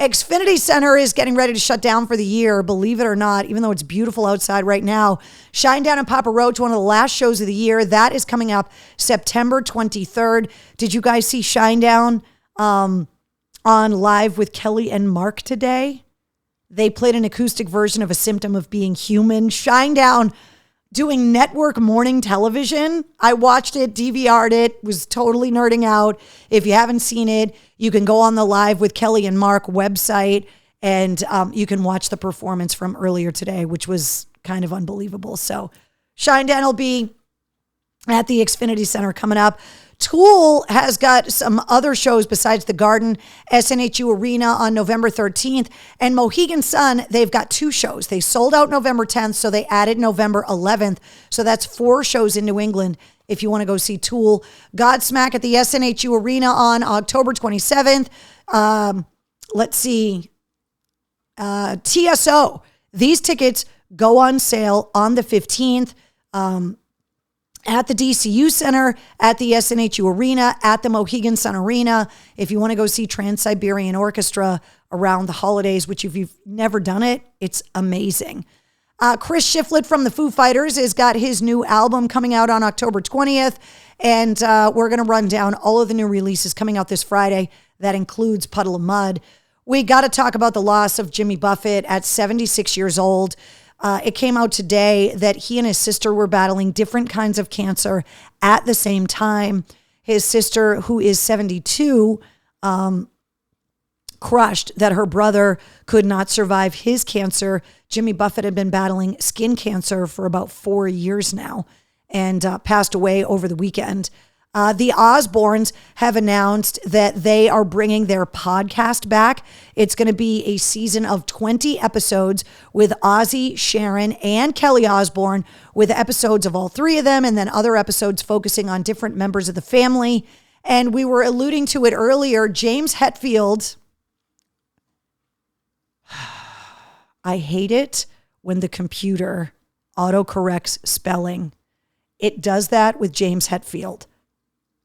Xfinity Center is getting ready to shut down for the year, believe it or not, even though it's beautiful outside right now. Shinedown and Papa Roach, one of the last shows of the year, that is coming up September 23rd. Did you guys see Shinedown on Live with Kelly and Mark today? They played an acoustic version of A Symptom of Being Human. Shinedown doing network morning television. I watched it, DVR'd it, was totally nerding out. If you haven't seen it, you can go on the Live with Kelly and Mark website and you can watch the performance from earlier today, which was kind of unbelievable. So Shinedown will be at the Xfinity Center coming up. Tool has got some other shows besides the Garden, SNHU Arena on November 13th, and Mohegan Sun, they've got two shows. They sold out November 10th, so they added November 11th. So that's 4 shows in New England if you want to go see Tool. Godsmack at the SNHU Arena on October 27th. Let's see. TSO. These tickets go on sale on the 15th. At the DCU Center, at the SNHU Arena, at the Mohegan Sun Arena. If you want to go see Trans-Siberian Orchestra around the holidays, which if you've never done it, it's amazing. Chris Shiflett from the Foo Fighters has got his new album coming out on October 20th. And we're going to run down all of the new releases coming out this Friday. That includes Puddle of Mudd. We got to talk about the loss of Jimmy Buffett at 76 years old. It came out today that he and his sister were battling different kinds of cancer at the same time. His sister, who is 72, crushed that her brother could not survive his cancer. Jimmy Buffett had been battling skin cancer for about 4 years now and passed away over the weekend. The Osbournes have announced that they are bringing their podcast back. It's going to be a season of 20 episodes with Ozzy, Sharon, and Kelly Osbourne, with episodes of all three of them, and then other episodes focusing on different members of the family. And we were alluding to it earlier, James Hetfield. I hate it when the computer autocorrects spelling. It does that with James Hetfield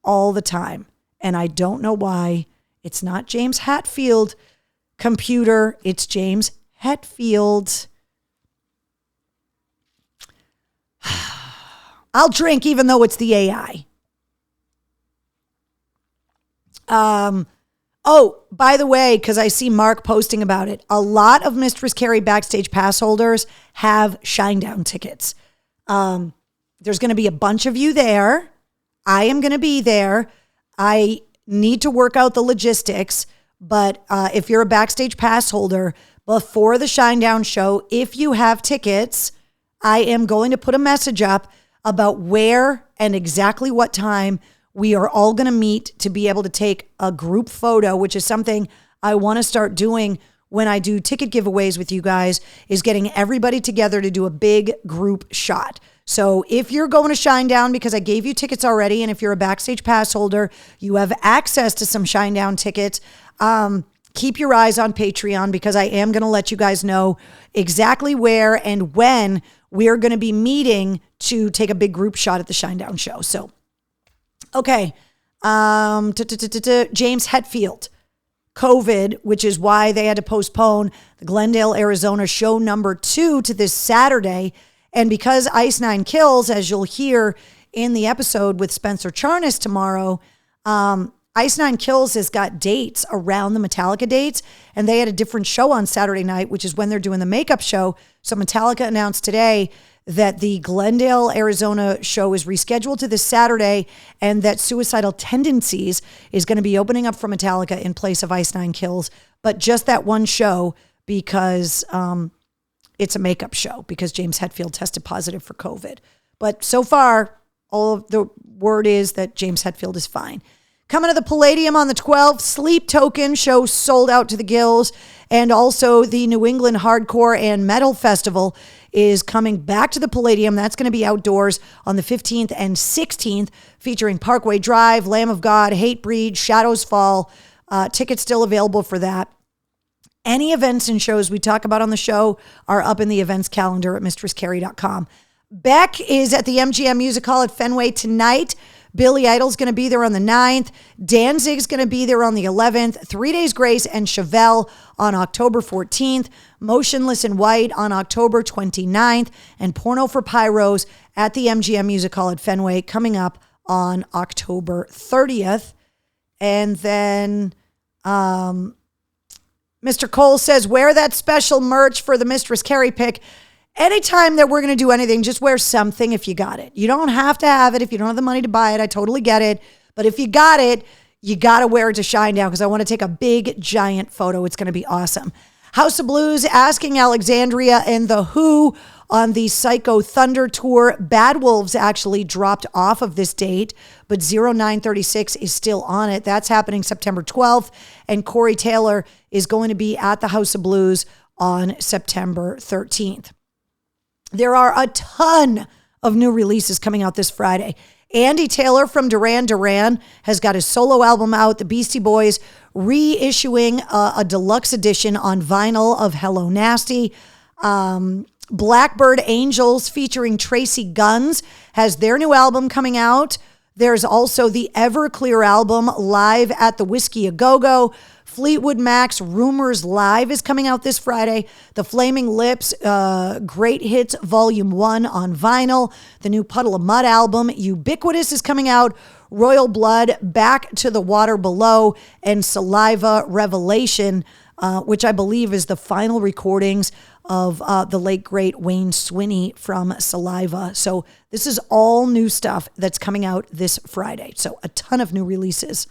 all the time. And I don't know why. It's not James Hatfield, computer. It's James Hetfield. I'll drink even though it's the AI. Oh, by the way, because I see Mark posting about it, a lot of Mistress Carrie Backstage Pass holders have Shinedown tickets. There's going to be a bunch of you there. I am going to be there. I need to work out the logistics, but if you're a Backstage Pass holder, before the Shinedown show, if you have tickets, I am going to put a message up about where and exactly what time we are all going to meet to be able to take a group photo, which is something I want to start doing when I do ticket giveaways with you guys, is getting everybody together to do a big group shot. So if you're going to Shinedown, because I gave you tickets already, and if you're a Backstage Pass holder, you have access to some Shinedown tickets. Keep your eyes on Patreon, because I am going to let you guys know exactly where and when we're going to be meeting to take a big group shot at the Shinedown show. So, okay. James Hetfield, COVID, which is why they had to postpone the Glendale, Arizona show number 2 to this Saturday. And because Ice Nine Kills, as you'll hear in the episode with Spencer Charnas tomorrow, Ice Nine Kills has got dates around the Metallica dates, and they had a different show on Saturday night, which is when they're doing the makeup show. So Metallica announced today that the Glendale, Arizona show is rescheduled to this Saturday, and that Suicidal Tendencies is going to be opening up for Metallica in place of Ice Nine Kills, but just that one show because it's a makeup show, because James Hetfield tested positive for COVID. But so far, all of the word is that James Hetfield is fine. Coming to the Palladium on the 12th, Sleep Token show sold out to the gills. And also the New England Hardcore and Metal Festival is coming back to the Palladium. That's going to be outdoors on the 15th and 16th, featuring Parkway Drive, Lamb of God, Hatebreed, Shadows Fall. Tickets still available for that. Any events and shows we talk about on the show are up in the events calendar at mistresscarrie.com. Beck is at the MGM Music Hall at Fenway tonight. Billy Idol's going to be there on the 9th. Danzig's going to be there on the 11th. 3 Days Grace and Chevelle on October 14th. Motionless in White on October 29th. And Porno for Pyros at the MGM Music Hall at Fenway coming up on October 30th. And then Mr. Cole says, wear that special merch for the Mistress Carrie pick. Anytime that we're going to do anything, just wear something if you got it. You don't have to have it if you don't have the money to buy it. I totally get it. But if you got it, you got to wear it to Shinedown, because I want to take a big, giant photo. It's going to be awesome. House of Blues asking Alexandria and The Who on the Psycho Thunder tour. Bad Wolves actually dropped off of this date, but 0936 is still on it. That's happening September 12th. And Corey Taylor is going to be at the House of Blues on September 13th. There are a ton of new releases coming out this Friday. Andy Taylor from Duran Duran has got his solo album out. The Beastie Boys reissuing a deluxe edition on vinyl of Hello Nasty. Blackbird Angels featuring Tracy Guns has their new album coming out. There's also the Everclear album, Live at the Whiskey A Go-Go. Fleetwood Mac's Rumors Live is coming out this Friday. The Flaming Lips Great Hits Volume 1 on vinyl. The new Puddle of Mudd album, Ubiquitous, is coming out. Royal Blood, Back to the Water Below, and Saliva Revelation, which I believe is the final recordings of the late, great Wayne Swinney from Saliva. So this is all new stuff that's coming out this Friday. So a ton of new releases.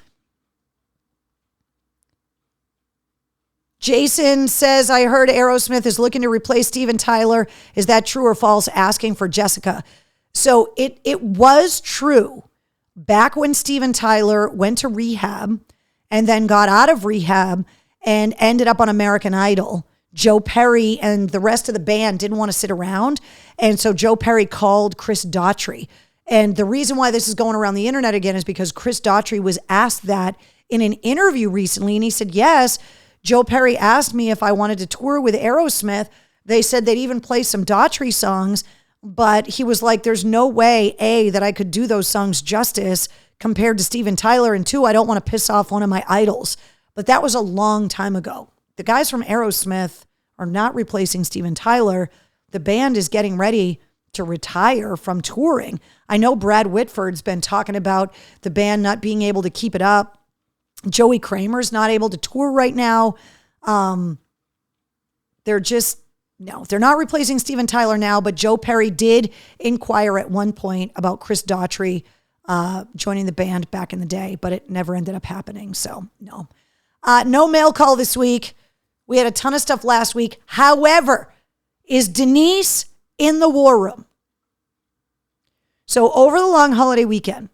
Jason says, I heard Aerosmith is looking to replace Steven Tyler. Is that true or false? Asking for Jessica. So it was true back when Steven Tyler went to rehab and then got out of rehab and ended up on American Idol. Joe Perry and the rest of the band didn't want to sit around. And so Joe Perry called Chris Daughtry. And the reason why this is going around the internet again is because Chris Daughtry was asked that in an interview recently. And he said, yes, Joe Perry asked me if I wanted to tour with Aerosmith. They said they'd even play some Daughtry songs. But he was like, there's no way, A, that I could do those songs justice compared to Steven Tyler. And two, I don't want to piss off one of my idols. But that was a long time ago. The guys from Aerosmith are not replacing Steven Tyler. The band is getting ready to retire from touring. I know Brad Whitford's been talking about the band not being able to keep it up. Joey Kramer's not able to tour right now. They're not replacing Steven Tyler now, but Joe Perry did inquire at one point about Chris Daughtry joining the band back in the day, but it never ended up happening. So no. No mail call this week. We had a ton of stuff last week. However, is Denise in the war room? So over the long holiday weekend,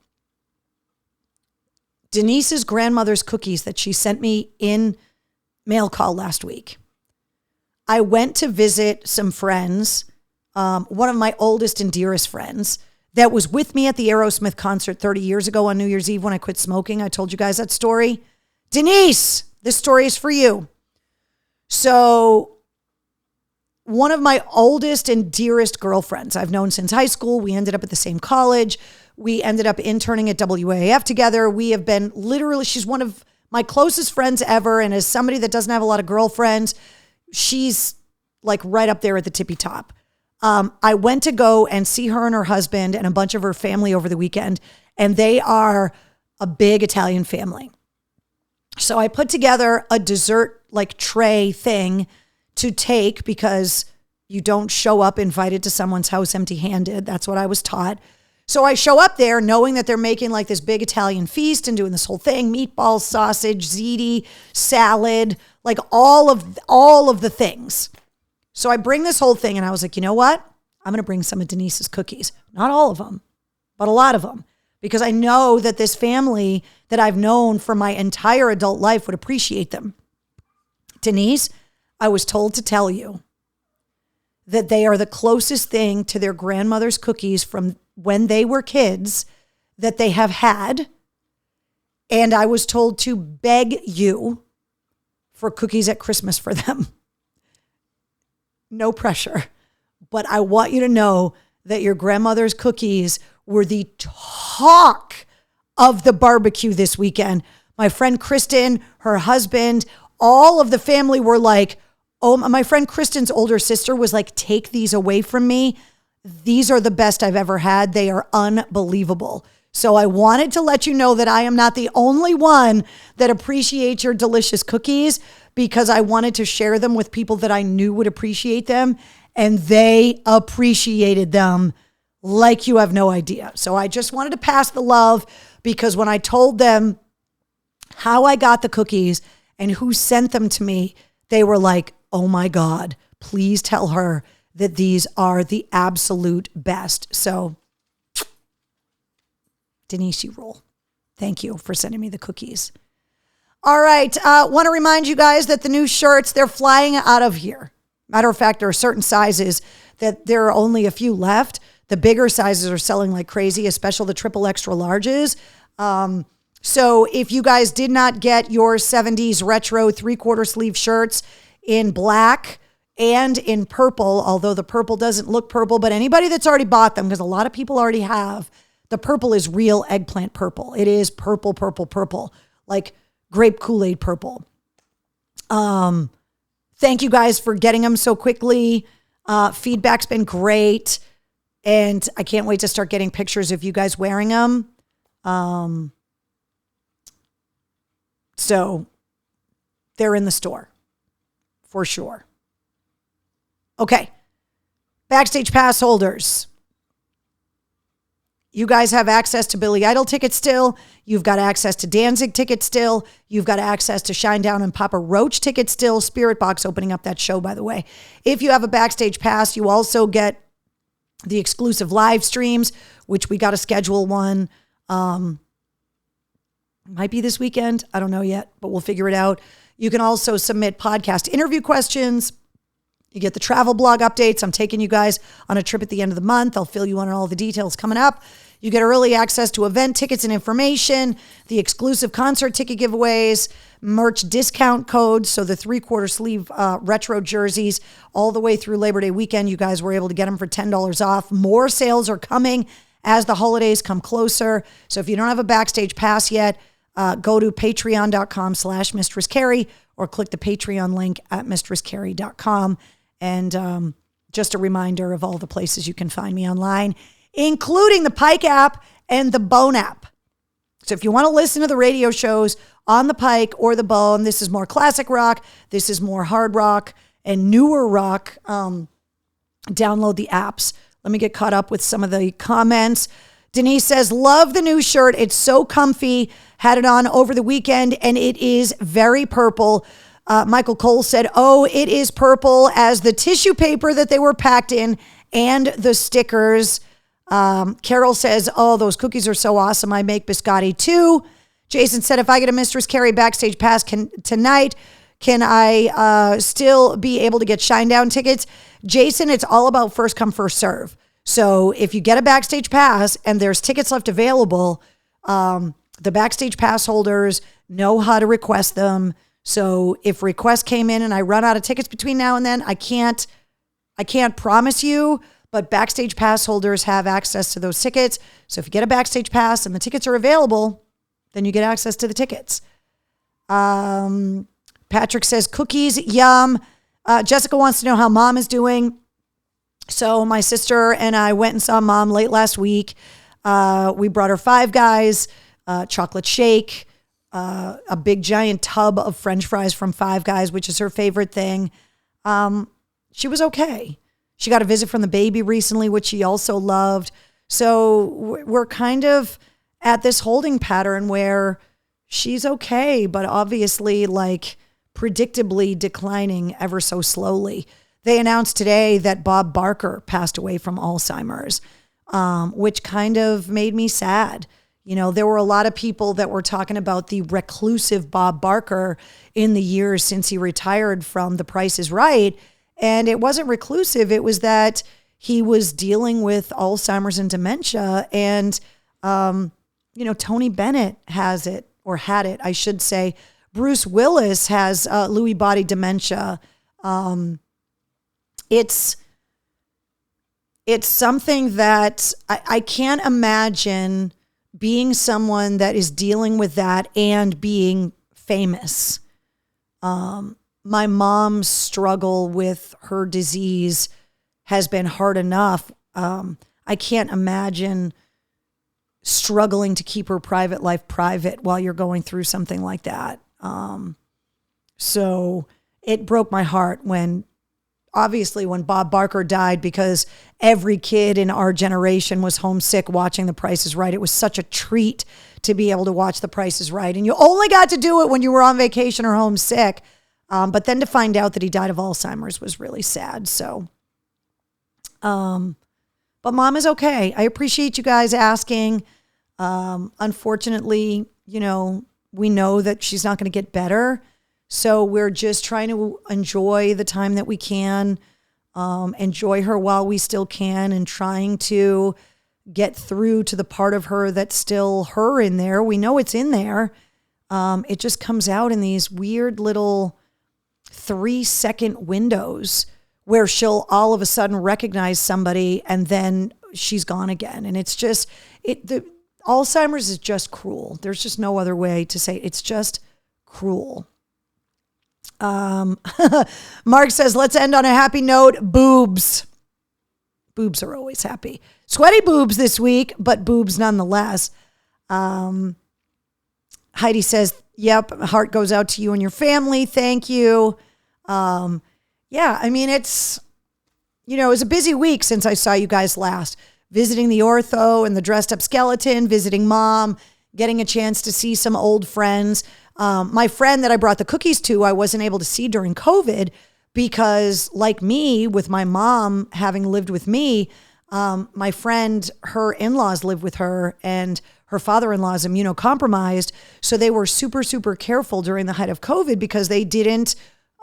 Denise's grandmother's cookies that she sent me in mail call last week. I went to visit some friends, one of my oldest and dearest friends that was with me at the Aerosmith concert 30 years ago on New Year's Eve when I quit smoking. I told you guys that story. Denise, this story is for you. So one of my oldest and dearest girlfriends I've known since high school. We ended up at the same college. We ended up interning at WAAF together. We have been literally, she's one of my closest friends ever. And as somebody that doesn't have a lot of girlfriends, she's like right up there at the tippy top. I went to go and see her and her husband and a bunch of her family over the weekend. And they are a big Italian family. So I put together a dessert like tray thing to take because you don't show up invited to someone's house empty-handed. That's what I was taught. So I show up there knowing that they're making like this big Italian feast and doing this whole thing, meatballs, sausage, ziti, salad, like all of the things. So I bring this whole thing and I was like, you know what? I'm going to bring some of Denise's cookies. Not all of them, but a lot of them. Because I know that this family that I've known for my entire adult life would appreciate them. Denise, I was told to tell you that they are the closest thing to their grandmother's cookies from when they were kids that they have had. And I was told to beg you for cookies at Christmas for them. No pressure. But I want you to know that your grandmother's cookies were the talk of the barbecue this weekend. My friend Kristen, her husband, all of the family were like, oh, my friend Kristen's older sister was like, take these away from me. These are the best I've ever had. They are unbelievable. So I wanted to let you know that I am not the only one that appreciates your delicious cookies, because I wanted to share them with people that I knew would appreciate them, and they appreciated them like you have no idea. So I just wanted to pass the love, because when I told them how I got the cookies and who sent them to me, they were like, oh my God, please tell her that these are the absolute best. So Denise, you rule. Thank you for sending me the cookies. All right. Want to remind you guys that the new shirts, they're flying out of here. Matter of fact, there are certain sizes that there are only a few left. The bigger sizes are selling like crazy, especially the triple extra larges. So if you guys did not get your 70s retro 3/4 sleeve shirts in black and in purple, although the purple doesn't look purple, but anybody that's already bought them, because a lot of people already have, the purple is real eggplant purple. It is purple, purple, purple, like grape Kool-Aid purple. Thank you guys for getting them so quickly. Feedback's been great. And I can't wait to start getting pictures of you guys wearing them. So they're in the store for sure. Okay. Backstage pass holders. You guys have access to Billy Idol tickets still. You've got access to Danzig tickets still. You've got access to Shinedown and Papa Roach tickets still. Spirit Box opening up that show, by the way. If you have a backstage pass, you also get the exclusive live streams, which we got to schedule one. Might be this weekend. I don't know yet, but we'll figure it out. You can also submit podcast interview questions. You get the travel blog updates. I'm taking you guys on a trip at the end of the month. I'll fill you in on all the details coming up. You get early access to event tickets and information, the exclusive concert ticket giveaways, merch discount codes. So the 3/4 sleeve retro jerseys all the way through Labor Day weekend, you guys were able to get them for $10 off. More sales are coming as the holidays come closer. So if you don't have a backstage pass yet, go to patreon.com/Mistress Carrie or click the Patreon link at mistresscarrie.com. And just a reminder of all the places you can find me online, including the Pike app and the Bone app. So if you want to listen to the radio shows on the Pike or the Bone, this is more classic rock, this is more hard rock and newer rock, download the apps. Let me get caught up with some of the comments. Denise says, love the new shirt. It's so comfy. Had it on over the weekend and it is very purple. Michael Cole said, oh, it is purple as the tissue paper that they were packed in and the stickers. Carol says, oh, those cookies are so awesome. I make biscotti too. Jason said, if I get a Mistress Carrie backstage pass tonight, can I still be able to get Shinedown tickets? Jason, it's all about first come, first serve. So if you get a backstage pass and there's tickets left available, the backstage pass holders know how to request them. So if requests came in and I run out of tickets between now and then, I can't promise you, but backstage pass holders have access to those tickets. So if you get a backstage pass and the tickets are available, then you get access to the tickets. Patrick says, cookies, yum. Jessica wants to know how mom is doing. So my sister and I went and saw mom late last week. We brought her Five Guys, chocolate shake, a big giant tub of French fries from Five Guys, which is her favorite thing. She was okay. She got a visit from the baby recently, which she also loved. So we're kind of at this holding pattern where she's okay, but obviously like predictably declining ever so slowly. They announced today that Bob Barker passed away from Alzheimer's, which kind of made me sad. You know, there were a lot of people that were talking about the reclusive Bob Barker in the years since he retired from The Price is Right. And it wasn't reclusive. It was that he was dealing with Alzheimer's and dementia. And, Tony Bennett has it, or had it, I should say. Bruce Willis has Lewy body dementia. It's something that I can't imagine being someone that is dealing with that and being famous. My mom's struggle with her disease has been hard enough. I can't imagine struggling to keep her private life private while you're going through something like that. So it broke my heart when Bob Barker died, because every kid in our generation was homesick watching The Price is Right. It was such a treat to be able to watch The Price is Right. And you only got to do it when you were on vacation or homesick. But then to find out that he died of Alzheimer's was really sad. So, but mom is okay. I appreciate you guys asking. Unfortunately, we know that she's not going to get better. So we're just trying to enjoy the time that we can, enjoy her while we still can, and trying to get through to the part of her that's still her in there. We know it's in there. It just comes out in these weird little 3-second windows where she'll all of a sudden recognize somebody and then she's gone again. And it's just, the Alzheimer's is just cruel. There's just no other way to say it. It's just cruel. Mark says, let's end on a happy note. Boobs. Boobs are always happy. Sweaty boobs this week, but boobs nonetheless. Heidi says, yep, heart goes out to you and your family. Thank you. Yeah, I mean, it was a busy week since I saw you guys last. Visiting the ortho and the dressed up skeleton, visiting mom, getting a chance to see some old friends. My friend that I brought the cookies to, I wasn't able to see during COVID because, like me, with my mom having lived with me, my friend, her in-laws live with her, and her father-in-law is immunocompromised. So they were super, super careful during the height of COVID because they didn't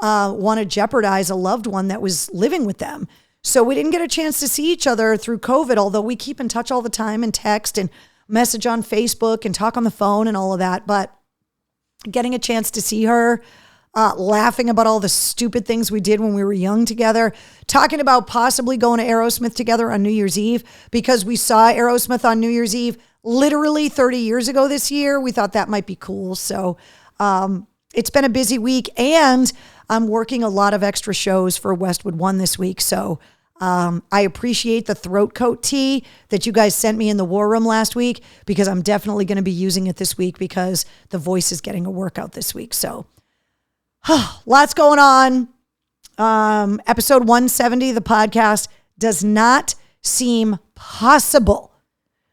want to jeopardize a loved one that was living with them. So we didn't get a chance to see each other through COVID, although we keep in touch all the time and text and message on Facebook and talk on the phone and all of that. But getting a chance to see her, laughing about all the stupid things we did when we were young together, talking about possibly going to Aerosmith together on New Year's Eve because we saw Aerosmith on New Year's Eve literally 30 years ago this year. We thought that might be cool. So it's been a busy week, and I'm working a lot of extra shows for Westwood One this week. So I appreciate the throat coat tee that you guys sent me in the War Room last week because I'm definitely going to be using it this week because the voice is getting a workout this week. So lots going on. Episode 170 of the podcast does not seem possible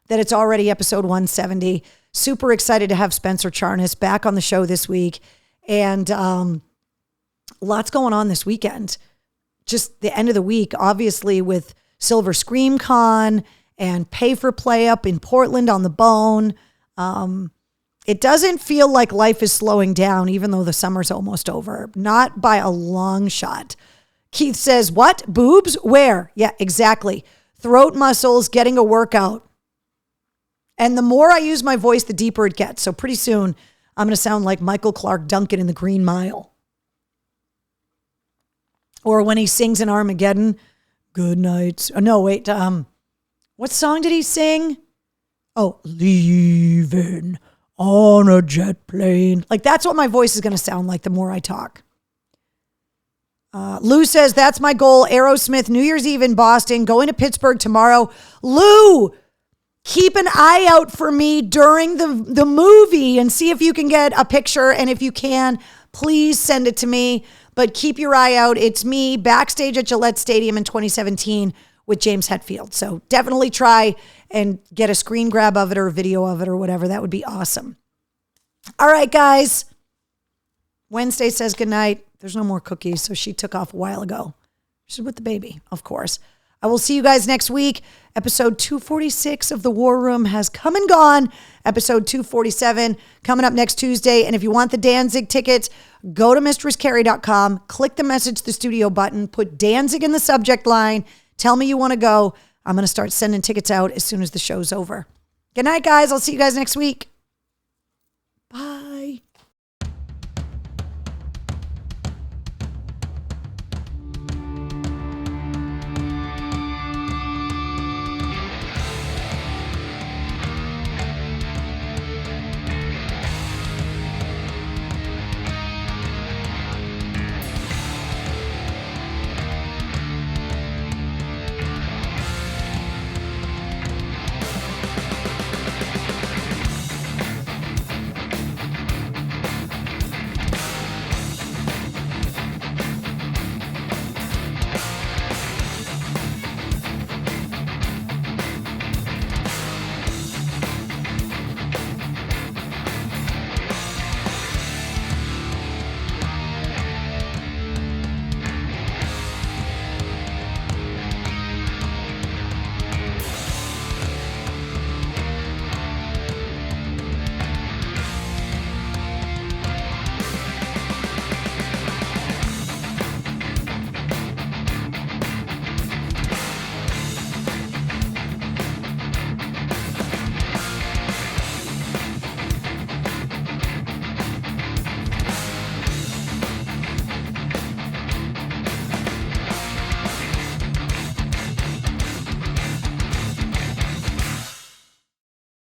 that it's already episode 170. Super excited to have Spencer Charnas back on the show this week. And lots going on this weekend. Just the end of the week, obviously, with Silver Scream Con and Pay for Play up in Portland on the Bone. It doesn't feel like life is slowing down, even though the summer's almost over. Not by a long shot. Keith says, what? Boobs? Where? Yeah, exactly. Throat muscles, getting a workout. And the more I use my voice, the deeper it gets. So pretty soon, I'm going to sound like Michael Clark Duncan in the Green Mile. Or when he sings in Armageddon, good night. Oh, no, wait. What song did he sing? Oh, leaving on a jet plane. Like, that's what my voice is going to sound like the more I talk. Lou says, that's my goal. Aerosmith, New Year's Eve in Boston, going to Pittsburgh tomorrow. Lou, keep an eye out for me during the movie and see if you can get a picture. And if you can, please send it to me. But keep your eye out. It's me backstage at Gillette Stadium in 2017 with James Hetfield. So definitely try and get a screen grab of it or a video of it or whatever. That would be awesome. All right, guys. Wednesday says goodnight. There's no more cookies, so she took off a while ago. She's with the baby, of course. I will see you guys next week. Episode 246 of The War Room has come and gone. Episode 247 coming up next Tuesday. And if you want the Danzig tickets, go to mistresscarrie.com, click the message the studio button, put Danzig in the subject line, tell me you want to go. I'm going to start sending tickets out as soon as the show's over. Good night, guys. I'll see you guys next week.